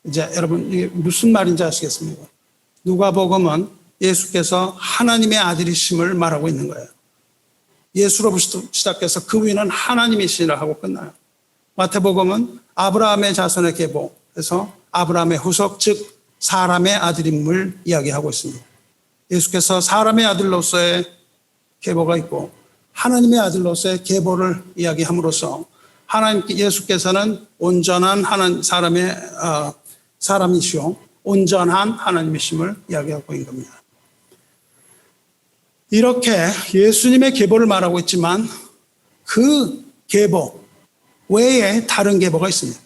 이제 여러분 이게 무슨 말인지 아시겠습니까? 누가복음은 예수께서 하나님의 아들이심을 말하고 있는 거예요. 예수로부터 시작해서 그 위는 하나님이시라 하고 끝나요. 마태복음은 아브라함의 자손의 계보에서 아브라함의 후속 즉 사람의 아들임을 이야기하고 있습니다. 예수께서 사람의 아들로서의 계보가 있고 하나님의 아들로서의 계보를 이야기함으로써 예수께서는 온전한 사람이시오 온전한 하나님이심을 이야기하고 있는 겁니다. 이렇게 예수님의 계보를 말하고 있지만 그 계보 외에 다른 계보가 있습니다.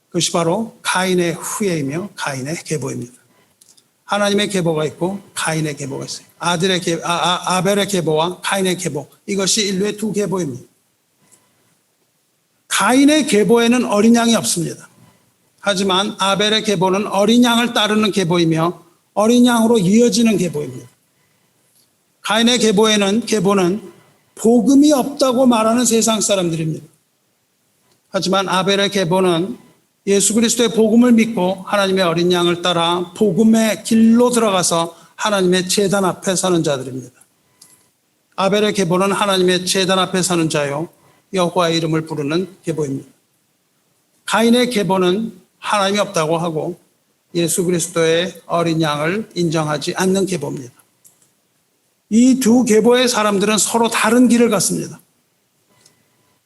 그것이 바로 가인의 후예이며 가인의 계보입니다. 하나님의 계보가 있고 가인의 계보가 있어요. 아벨의 계보와 가인의 계보 이것이 인류의 두 계보입니다. 가인의 계보에는 어린 양이 없습니다. 하지만 아벨의 계보는 어린 양을 따르는 계보이며 어린 양으로 이어지는 계보입니다. 가인의 계보는 복음이 없다고 말하는 세상 사람들입니다. 하지만 아벨의 계보는 예수 그리스도의 복음을 믿고 하나님의 어린 양을 따라 복음의 길로 들어가서 하나님의 제단 앞에 서는 자들입니다. 아벨의 계보는 하나님의 제단 앞에 서는 자요 여호와의 이름을 부르는 계보입니다. 가인의 계보는 하나님이 없다고 하고 예수 그리스도의 어린 양을 인정하지 않는 계보입니다. 이 두 계보의 사람들은 서로 다른 길을 갔습니다.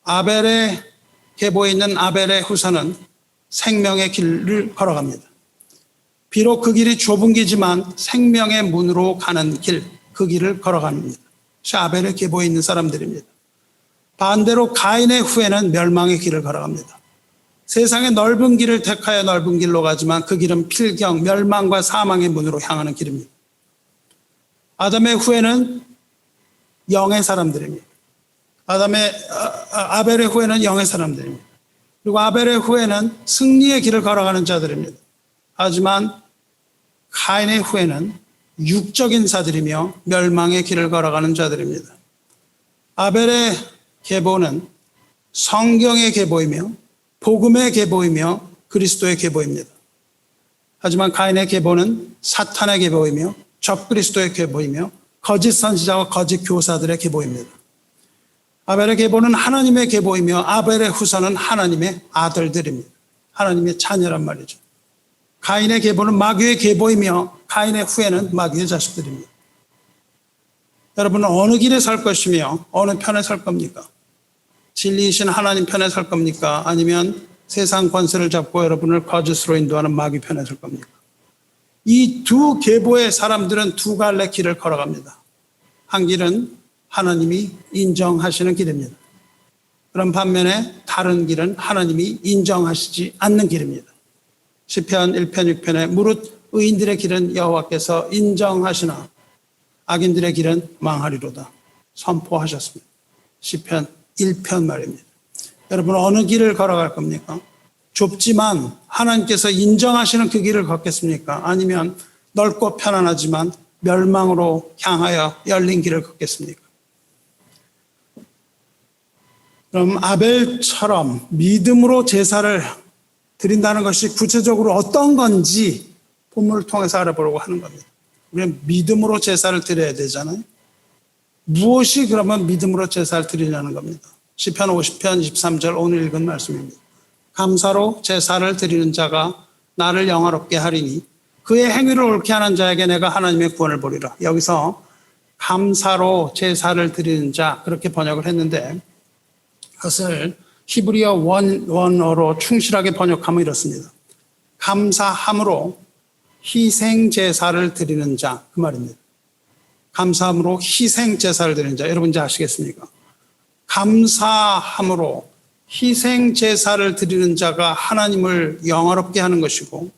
아벨의 계보에 있는 아벨의 후손은 생명의 길을 걸어갑니다. 비록 그 길이 좁은 길이지만 생명의 문으로 가는 길, 그 길을 걸어갑니다. 아벨의 계보에 있는 사람들입니다. 반대로 가인의 후예는 멸망의 길을 걸어갑니다. 세상의 넓은 길을 택하여 넓은 길로 가지만 그 길은 필경, 멸망과 사망의 문으로 향하는 길입니다. 아담의 후예는 영의 사람들입니다. 아벨의 후예는 영의 사람들입니다. 그리고 아벨의 후예는 승리의 길을 걸어가는 자들입니다. 하지만 가인의 후예는 육적인 자들이며 멸망의 길을 걸어가는 자들입니다. 아벨의 계보는 성경의 계보이며 복음의 계보이며 그리스도의 계보입니다. 하지만 가인의 계보는 사탄의 계보이며 적그리스도의 계보이며 거짓 선지자와 거짓 교사들의 계보입니다. 아벨의 계보는 하나님의 계보이며 아벨의 후손은 하나님의 아들들입니다. 하나님의 자녀란 말이죠. 가인의 계보는 마귀의 계보이며 가인의 후예는 마귀의 자식들입니다. 여러분은 어느 길에 설 것이며 어느 편에 설 겁니까? 진리이신 하나님 편에 설 겁니까? 아니면 세상 권세를 잡고 여러분을 거짓으로 인도하는 마귀 편에 설 겁니까? 이 두 계보의 사람들은 두 갈래 길을 걸어갑니다. 한 길은 하나님이 인정하시는 길입니다. 그런 반면에 다른 길은 하나님이 인정하시지 않는 길입니다. 시편 1편 6편에 무릇 의인들의 길은 여호와께서 인정하시나 악인들의 길은 망하리로다 선포하셨습니다. 시편 1편 말입니다. 여러분 어느 길을 걸어갈 겁니까? 좁지만 하나님께서 인정하시는 그 길을 걷겠습니까? 아니면 넓고 편안하지만 멸망으로 향하여 열린 길을 걷겠습니까? 그럼 아벨처럼 믿음으로 제사를 드린다는 것이 구체적으로 어떤 건지 본문을 통해서 알아보려고 하는 겁니다. 우리는 믿음으로 제사를 드려야 되잖아요. 무엇이 그러면 믿음으로 제사를 드리냐는 겁니다. 시편 50편 23절 오늘 읽은 말씀입니다. 감사로 제사를 드리는 자가 나를 영화롭게 하리니 그의 행위를 옳게 하는 자에게 내가 하나님의 구원을 보리라. 여기서 감사로 제사를 드리는 자 그렇게 번역을 했는데 그것을 히브리어 원어로 충실하게 번역하면 이렇습니다. 감사함으로 희생 제사를 드리는 자 그 말입니다. 감사함으로 희생 제사를 드리는 자 여러분 이제 아시겠습니까? 감사함으로 희생 제사를 드리는 자가 하나님을 영화롭게 하는 것이고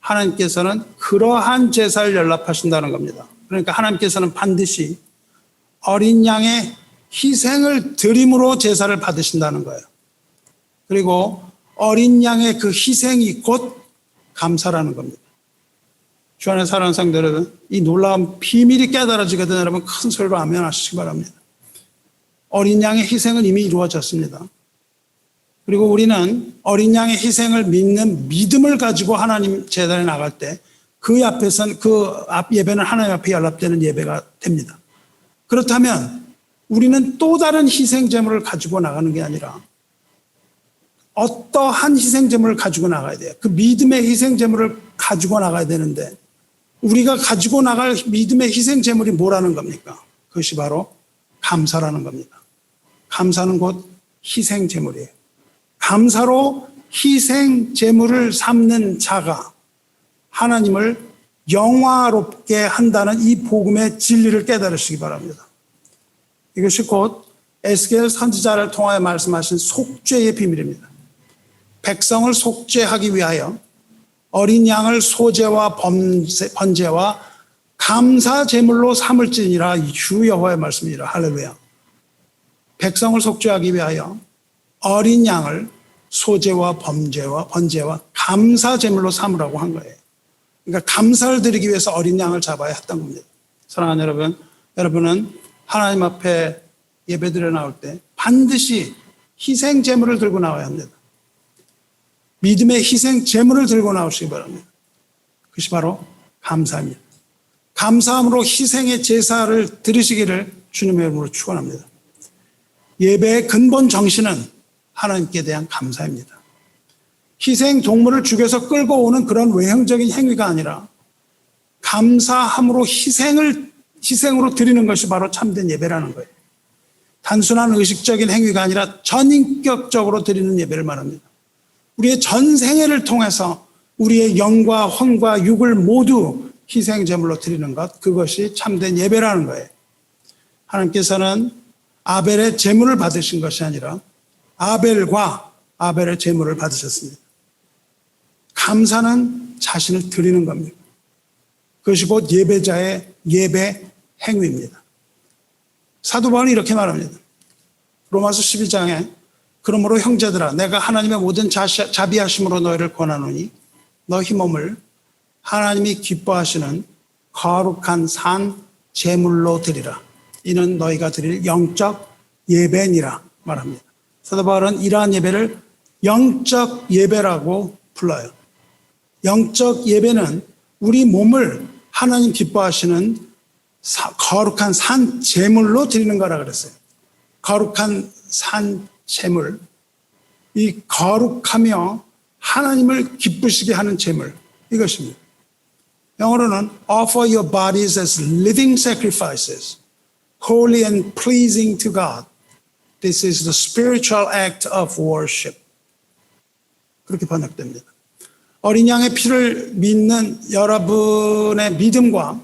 하나님께서는 그러한 제사를 연락하신다는 겁니다. 그러니까 하나님께서는 반드시 어린 양의 희생을 드림으로 제사를 받으신다는 거예요. 그리고 어린 양의 그 희생이 곧 감사라는 겁니다. 주 안에 사랑하는 성도 여러분, 이 놀라운 비밀이 깨달아지거든 여러분 큰 소리로 아멘 하시기 바랍니다. 어린 양의 희생은 이미 이루어졌습니다. 그리고 우리는 어린 양의 희생을 믿는 믿음을 가지고 하나님 제단에 나갈 때 그 앞에서는 그 앞 예배는 하나님 앞에 연락되는 예배가 됩니다. 그렇다면 우리는 또 다른 희생 제물을 가지고 나가는 게 아니라 어떠한 희생 제물을 가지고 나가야 돼요. 그 믿음의 희생 제물을 가지고 나가야 되는데 우리가 가지고 나갈 믿음의 희생 제물이 뭐라는 겁니까? 그것이 바로 감사라는 겁니다. 감사는 곧 희생 제물이에요. 감사로 희생 제물을 삼는 자가 하나님을 영화롭게 한다는 이 복음의 진리를 깨달으시기 바랍니다. 이것이 곧 에스겔 선지자를 통하여 말씀하신 속죄의 비밀입니다. 백성을 속죄하기 위하여 어린 양을 소제와 번제와 감사 제물로 삼을지니라 주 여호와의 말씀이라. 할렐루야. 백성을 속죄하기 위하여 어린 양을 소제와 번제와 감사 제물로 삼으라고 한 거예요. 그러니까 감사를 드리기 위해서 어린 양을 잡아야 했던 겁니다. 사랑하는 여러분, 여러분은 하나님 앞에 예배드려 나올 때 반드시 희생 제물을 들고 나와야 합니다. 믿음의 희생 제물을 들고 나오시기 바랍니다. 그것이 바로 감사입니다. 감사함으로 희생의 제사를 드리시기를 주님의 이름으로 축원합니다. 예배의 근본 정신은 하나님께 대한 감사입니다. 희생 동물을 죽여서 끌고 오는 그런 외형적인 행위가 아니라 감사함으로 희생으로 드리는 것이 바로 참된 예배라는 거예요. 단순한 의식적인 행위가 아니라 전인격적으로 드리는 예배를 말합니다. 우리의 전 생애를 통해서 우리의 영과 혼과 육을 모두 희생 제물로 드리는 것, 그것이 참된 예배라는 거예요. 하나님께서는 아벨의 제물을 받으신 것이 아니라 아벨과 아벨의 제물을 받으셨습니다. 감사는 자신을 드리는 겁니다. 그것이 곧 예배자의 예배 행위입니다. 사도 바울이 이렇게 말합니다. 로마서 12장에 그러므로 형제들아 내가 하나님의 모든 자비하심으로 너희를 권하노니 너희 몸을 하나님이 기뻐하시는 거룩한 산 제물로 드리라. 이는 너희가 드릴 영적 예배니라 말합니다. 사도 바울은 이러한 예배를 영적 예배라고 불러요. 영적 예배는 우리 몸을 하나님 기뻐하시는 거룩한 산 제물로 드리는 거라 그랬어요. 거룩한 산 제물. 이 거룩하며 하나님을 기쁘시게 하는 제물. 이것입니다. 영어로는 offer your bodies as living sacrifices, holy and pleasing to God. This is the spiritual act of worship. 그렇게 번역됩니다. 어린 양의 피를 믿는 여러분의 믿음과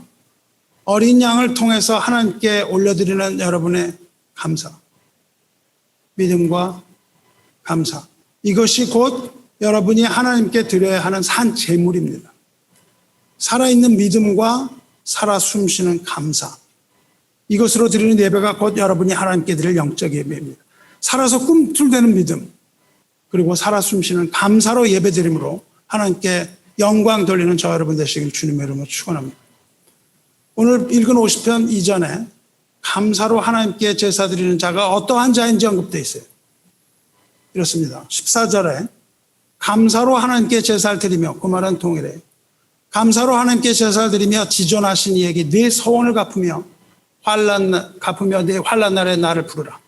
어린 양을 통해서 하나님께 올려드리는 여러분의 감사. 믿음과 감사. 이것이 곧 여러분이 하나님께 드려야 하는 산 제물입니다. 살아있는 믿음과 살아 숨쉬는 감사. 이것으로 드리는 예배가 곧 여러분이 하나님께 드릴 영적 예배입니다. 살아서 꿈틀대는 믿음, 그리고 살아 숨쉬는 감사로 예배드림으로 하나님께 영광 돌리는 저 여러분 되시길 주님의 이름으로 축원합니다. 오늘 읽은 50편 이전에 감사로 하나님께 제사 드리는 자가 어떠한 자인지 언급되어 있어요. 이렇습니다. 14절에 감사로 하나님께 제사를 드리며, 그 말은 동일해요. 감사로 하나님께 제사를 드리며 지존하신 이에게 네 소원을 갚으며 네 환난 날에 나를 부르라.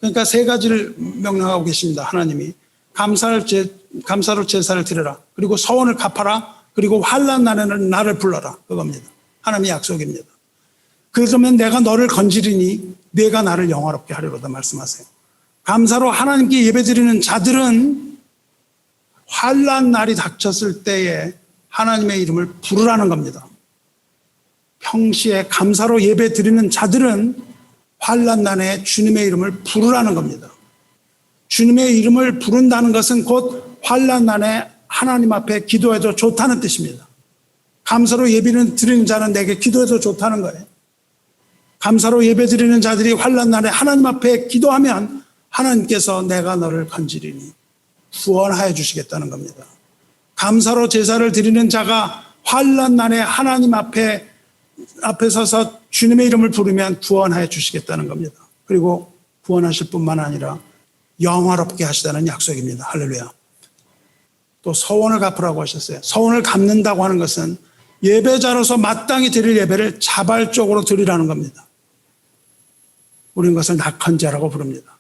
그러니까 세 가지를 명령하고 계십니다. 하나님이 감사로 제사를 드려라. 그리고 소원을 갚아라. 그리고 환난 날에는 나를 불러라. 그겁니다. 하나님의 약속입니다. 그러면 내가 너를 건지리니 내가 나를 영화롭게 하리로다 말씀하세요. 감사로 하나님께 예배드리는 자들은 환난 날이 닥쳤을 때에 하나님의 이름을 부르라는 겁니다. 평시에 감사로 예배드리는 자들은 환난 날에 주님의 이름을 부르라는 겁니다. 주님의 이름을 부른다는 것은 곧 환난 날에 하나님 앞에 기도해도 좋다는 뜻입니다. 감사로 예배를 드리는 자는 내게 기도해도 좋다는 거예요. 감사로 예배드리는 자들이 환난 날에 하나님 앞에 기도하면 하나님께서 내가 너를 건지리니 구원하여 주시겠다는 겁니다. 감사로 제사를 드리는 자가 환난 날에 하나님 앞에 서서 주님의 이름을 부르면 구원하여 주시겠다는 겁니다. 그리고 구원하실 뿐만 아니라 영화롭게 하시다는 약속입니다. 할렐루야. 또 소원을 갚으라고 하셨어요. 소원을 갚는다고 하는 것은 예배자로서 마땅히 드릴 예배를 자발적으로 드리라는 겁니다. 우리는 그것을 낙헌제라고 부릅니다.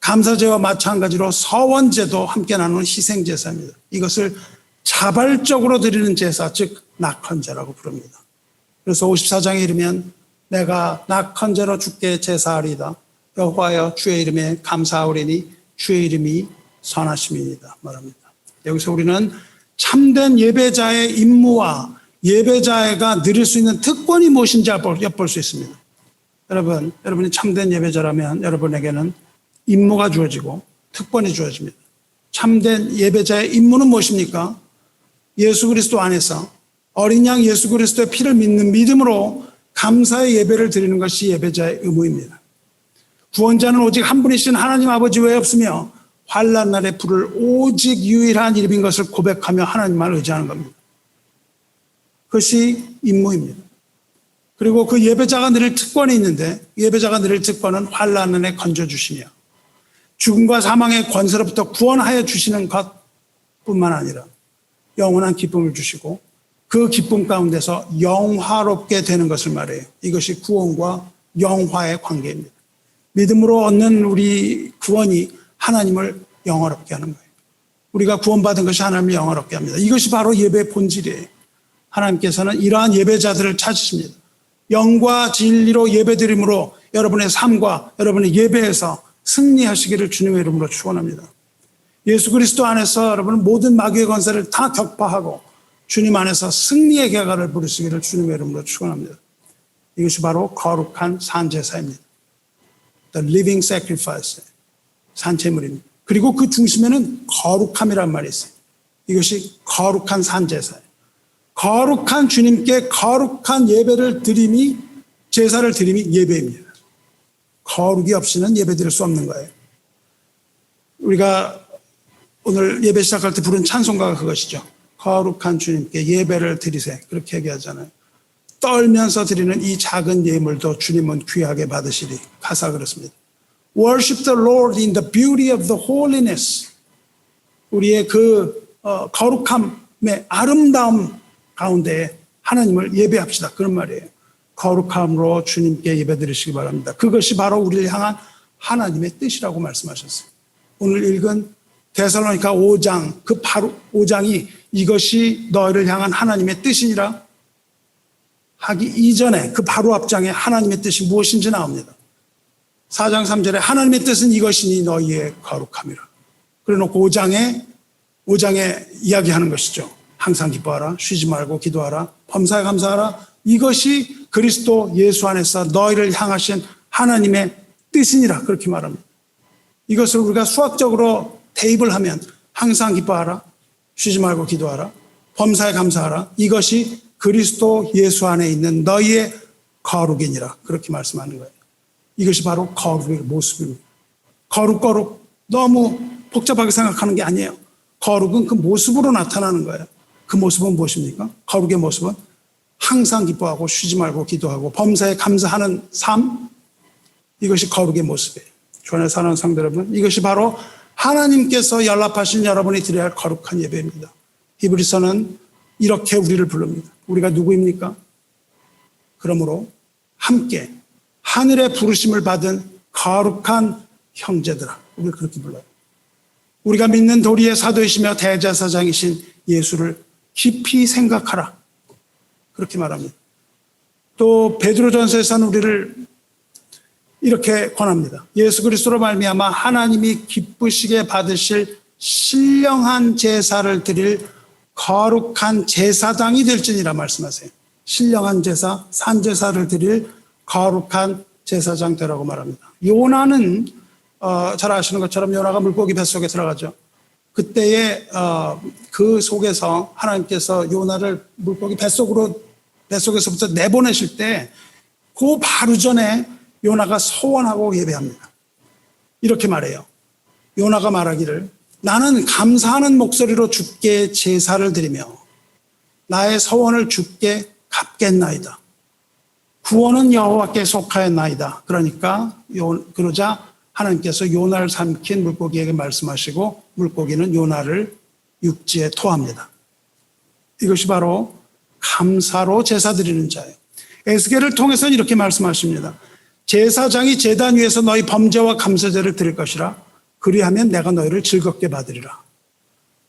감사제와 마찬가지로 서원제도 함께 나누는 희생제사입니다. 이것을 자발적으로 드리는 제사, 즉 낙헌제라고 부릅니다. 그래서 54장에 이르면 내가 낙헌제로 주께 제사하리이다. 여호와여 주의 이름에 감사하오리니 주의 이름이 선하심이니이다 말합니다. 여기서 우리는 참된 예배자의 임무와 예배자가 누릴 수 있는 특권이 무엇인지 엿볼 수 있습니다. 여러분이 참된 예배자라면 여러분에게는 임무가 주어지고 특권이 주어집니다. 참된 예배자의 임무는 무엇입니까? 예수 그리스도 안에서 어린 양 예수 그리스도의 피를 믿는 믿음으로 감사의 예배를 드리는 것이 예배자의 의무입니다. 구원자는 오직 한 분이신 하나님 아버지 외에 없으며 환난 날에 부를 오직 유일한 이름인 것을 고백하며 하나님만 의지하는 겁니다. 그것이 임무입니다. 그리고 그 예배자가 누릴 특권이 있는데 예배자가 누릴 특권은 환난 날에 건져주시며 죽음과 사망의 권세로부터 구원하여 주시는 것뿐만 아니라 영원한 기쁨을 주시고 그 기쁨 가운데서 영화롭게 되는 것을 말해요. 이것이 구원과 영화의 관계입니다. 믿음으로 얻는 우리 구원이 하나님을 영화롭게 하는 거예요. 우리가 구원받은 것이 하나님을 영화롭게 합니다. 이것이 바로 예배의 본질이에요. 하나님께서는 이러한 예배자들을 찾으십니다. 영과 진리로 예배드림으로 여러분의 삶과 여러분의 예배에서 승리하시기를 주님의 이름으로 축원합니다. 예수 그리스도 안에서 여러분은 모든 마귀의 권세를 다 격파하고 주님 안에서 승리의 결과를 부르시기를 주님의 이름으로 축원합니다. 이것이 바로 거룩한 산제사입니다. The living sacrifice, 산제물입니다. 그리고 그 중심에는 거룩함이란 말이 있어요. 이것이 거룩한 산제사예요. 거룩한 주님께 거룩한 예배를 드림이, 제사를 드림이 예배입니다. 거룩이 없이는 예배 드릴 수 없는 거예요. 우리가 오늘 예배 시작할 때 부른 찬송가가 그것이죠. 거룩한 주님께 예배를 드리세. 그렇게 얘기하잖아요. 떨면서 드리는 이 작은 예물도 주님은 귀하게 받으시리. 가사가 그렇습니다. Worship the Lord in the beauty of the holiness. 우리의 그 거룩함, 아름다움 가운데 하나님을 예배합시다. 그런 말이에요. 거룩함으로 주님께 예배드리시기 바랍니다. 그것이 바로 우리를 향한 하나님의 뜻이라고 말씀하셨어요. 오늘 읽은 데살로니가 5장, 그 바로 5장이 이것이 너희를 향한 하나님의 뜻이니라 하기 이전에 그 바로 앞장에 하나님의 뜻이 무엇인지 나옵니다. 4장 3절에 하나님의 뜻은 이것이니 너희의 거룩함이라. 그래놓고 5장에 이야기하는 것이죠. 항상 기뻐하라, 쉬지 말고 기도하라, 범사에 감사하라. 이것이 그리스도 예수 안에서 너희를 향하신 하나님의 뜻이니라. 그렇게 말합니다. 이것을 우리가 수학적으로 대입을 하면 항상 기뻐하라, 쉬지 말고 기도하라, 범사에 감사하라. 이것이 그리스도 예수 안에 있는 너희의 거룩이니라. 그렇게 말씀하는 거예요. 이것이 바로 거룩의 모습입니다. 거룩 너무 복잡하게 생각하는 게 아니에요. 거룩은 그 모습으로 나타나는 거예요. 그 모습은 무엇입니까? 거룩의 모습은 항상 기뻐하고 쉬지 말고 기도하고 범사에 감사하는 삶, 이것이 거룩의 모습이에요. 주안에 사는 성도 여러분, 이것이 바로 하나님께서 연락하신 여러분이 드려야 할 거룩한 예배입니다. 히브리서는 이렇게 우리를 부릅니다. 우리가 누구입니까? 그러므로 함께 하늘의 부르심을 받은 거룩한 형제들아, 우리를 그렇게 불러요. 우리가 믿는 도리의 사도이시며 대제사장이신 예수를 깊이 생각하라. 그렇게 말합니다. 또 베드로전서에서는 우리를 이렇게 권합니다. 예수 그리스도로 말미암아 하나님이 기쁘시게 받으실 신령한 제사를 드릴 거룩한 제사장이 될지니라 말씀하세요. 신령한 제사, 산제사를 드릴 거룩한 제사장 되라고 말합니다. 요나는 잘 아시는 것처럼 요나가 물고기 뱃속에 들어가죠. 그때에 그 속에서 하나님께서 요나를 물고기 뱃속에서부터 내보내실 때 그 바로 전에 요나가 서원하고 예배합니다. 이렇게 말해요. 요나가 말하기를 나는 감사하는 목소리로 주께 제사를 드리며 나의 서원을 주께 갚겠나이다. 구원은 여호와께 속하였나이다. 그러자 하나님께서 요나를 삼킨 물고기에게 말씀하시고 물고기는 요나를 육지에 토합니다. 이것이 바로 감사로 제사 드리는 자예요. 에스겔을 통해서 이렇게 말씀하십니다. 제사장이 제단 위에서 너희 범죄와 감사제를 드릴 것이라. 그리하면 내가 너희를 즐겁게 받으리라.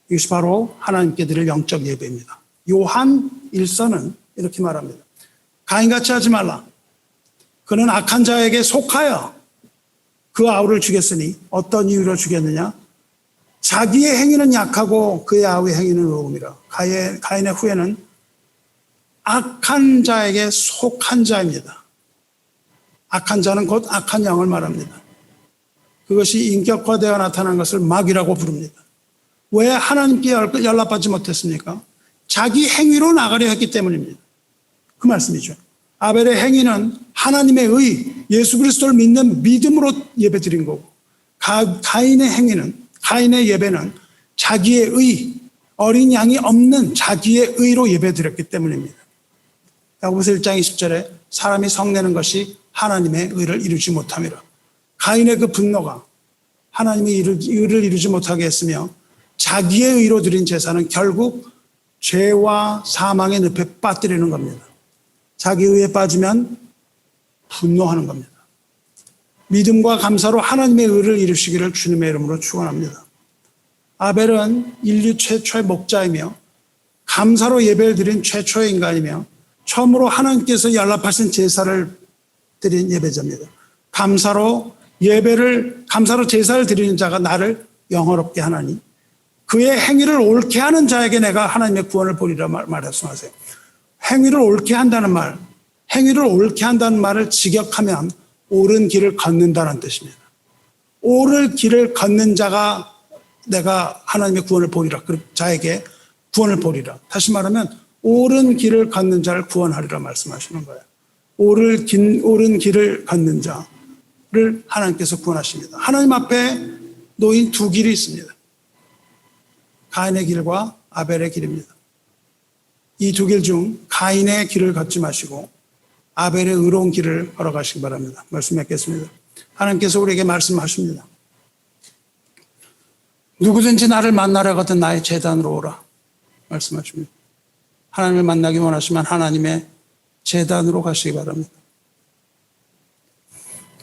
이것이 바로 하나님께 드릴 영적 예배입니다. 요한 1서는 이렇게 말합니다. 가인같이 하지 말라. 그는 악한 자에게 속하여 그 아우를 죽였으니 어떤 이유로 죽였느냐? 자기의 행위는 약하고 그의 아우의 행위는 의로움이라. 가인의 후예는 악한 자에게 속한 자입니다. 악한 자는 곧 악한 영을 말합니다. 그것이 인격화되어 나타난 것을 마귀라고 부릅니다. 왜 하나님께 연락받지 못했습니까? 자기 행위로 나가려 했기 때문입니다. 그 말씀이죠. 아벨의 행위는 하나님의 의, 예수 그리스도를 믿는 믿음으로 예배드린 거고, 가인의 행위는, 가인의 예배는 자기의 의, 어린 양이 없는 자기의 의로 예배드렸기 때문입니다. 야고보서 1장 20절에 사람이 성내는 것이 하나님의 의를 이루지 못함이라. 가인의 그 분노가 하나님의 의를 이루지 못하게 했으며 자기의 의로 드린 제사는 결국 죄와 사망의 늪에 빠뜨리는 겁니다. 자기 의에 빠지면 분노하는 겁니다. 믿음과 감사로 하나님의 의를 이루시기를 주님의 이름으로 축원합니다. 아벨은 인류 최초의 목자이며 감사로 예배를 드린 최초의 인간이며 처음으로 하나님께서 연락하신 제사를 드린 예배자입니다. 감사로 제사를 드리는 자가 나를 영화롭게 하나니 그의 행위를 옳게 하는 자에게 내가 하나님의 구원을 보리라 말씀하세요. 행위를 옳게 한다는 말을 직역하면 옳은 길을 걷는다는 뜻입니다. 옳은 길을 걷는 자가 내가 하나님의 구원을 보리라. 그 자에게 구원을 보리라. 다시 말하면 옳은 길을 걷는 자를 구원하리라 말씀하시는 거예요. 옳은 길을 걷는 자를 하나님께서 구원하십니다. 하나님 앞에 놓인 두 길이 있습니다. 가인의 길과 아벨의 길입니다. 이 두 길 중 가인의 길을 걷지 마시고 아벨의 의로운 길을 걸어가시기 바랍니다. 말씀 맺겠습니다. 하나님께서 우리에게 말씀하십니다. 누구든지 나를 만나려거든 나의 제단으로 오라. 말씀하십니다. 하나님을 만나기 원하시면 하나님의 제단으로 가시기 바랍니다.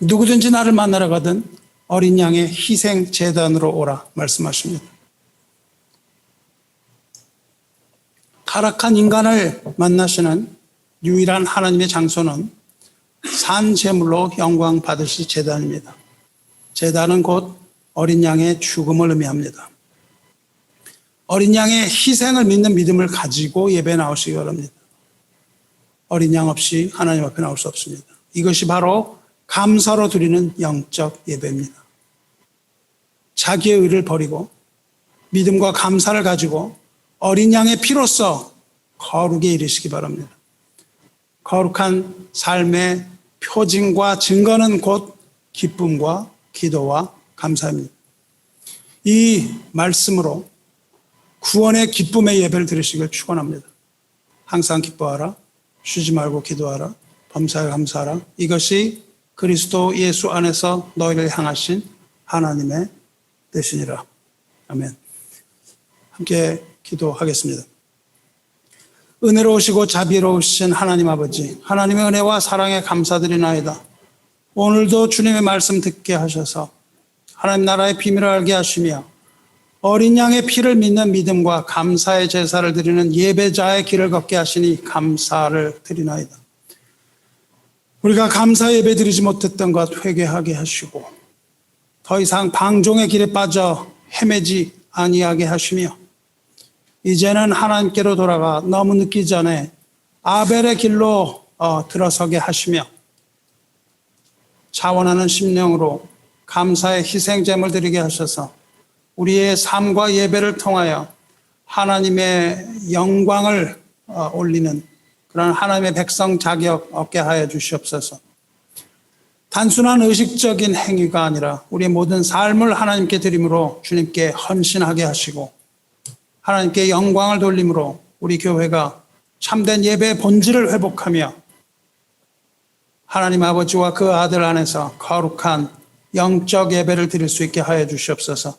누구든지 나를 만나러 가든 어린 양의 희생 제단으로 오라 말씀하십니다. 타락한 인간을 만나시는 유일한 하나님의 장소는 산 제물로 영광 받으실 제단입니다. 제단은 곧 어린 양의 죽음을 의미합니다. 어린 양의 희생을 믿는 믿음을 가지고 예배에 나오시기 바랍니다. 어린 양 없이 하나님 앞에 나올 수 없습니다. 이것이 바로 감사로 드리는 영적 예배입니다. 자기의 의를 버리고 믿음과 감사를 가지고 어린 양의 피로써 거룩에 이르시기 바랍니다. 거룩한 삶의 표징과 증거는 곧 기쁨과 기도와 감사입니다. 이 말씀으로 구원의 기쁨의 예배를 드리시길 축원합니다. 항상 기뻐하라, 쉬지 말고 기도하라, 범사에 감사하라. 이것이 그리스도 예수 안에서 너희를 향하신 하나님의 뜻이니라. 아멘. 함께 기도하겠습니다. 은혜로우시고 자비로우신 하나님 아버지, 하나님의 은혜와 사랑에 감사드리나이다. 오늘도 주님의 말씀 듣게 하셔서 하나님 나라의 비밀을 알게 하시며 어린 양의 피를 믿는 믿음과 감사의 제사를 드리는 예배자의 길을 걷게 하시니 감사를 드리나이다. 우리가 감사 예배 드리지 못했던 것 회개하게 하시고 더 이상 방종의 길에 빠져 헤매지 아니하게 하시며 이제는 하나님께로 돌아가 너무 늦기 전에 아벨의 길로 들어서게 하시며 자원하는 심령으로 감사의 희생제물 드리게 하셔서 우리의 삶과 예배를 통하여 하나님의 영광을 올리는 그런 하나님의 백성 자격 얻게 하여 주시옵소서. 단순한 의식적인 행위가 아니라 우리의 모든 삶을 하나님께 드림으로 주님께 헌신하게 하시고 하나님께 영광을 돌림으로 우리 교회가 참된 예배의 본질을 회복하며 하나님 아버지와 그 아들 안에서 거룩한 영적 예배를 드릴 수 있게 하여 주시옵소서.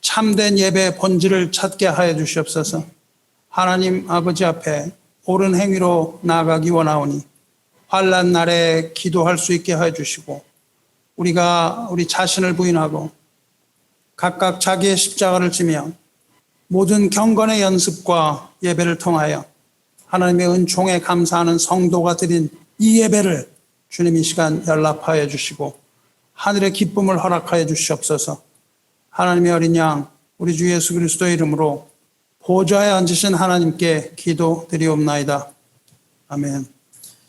참된 예배의 본질을 찾게 하여 주시옵소서. 하나님 아버지 앞에 옳은 행위로 나아가기 원하오니 환난 날에 기도할 수 있게 하여 주시고 우리가 우리 자신을 부인하고 각각 자기의 십자가를 지며 모든 경건의 연습과 예배를 통하여 하나님의 은총에 감사하는 성도가 드린 이 예배를 주님 이 시간 연락하여 주시고 하늘의 기쁨을 허락하여 주시옵소서. 하나님의 어린 양 우리 주 예수 그리스도의 이름으로 보좌에 앉으신 하나님께 기도드리옵나이다. 아멘.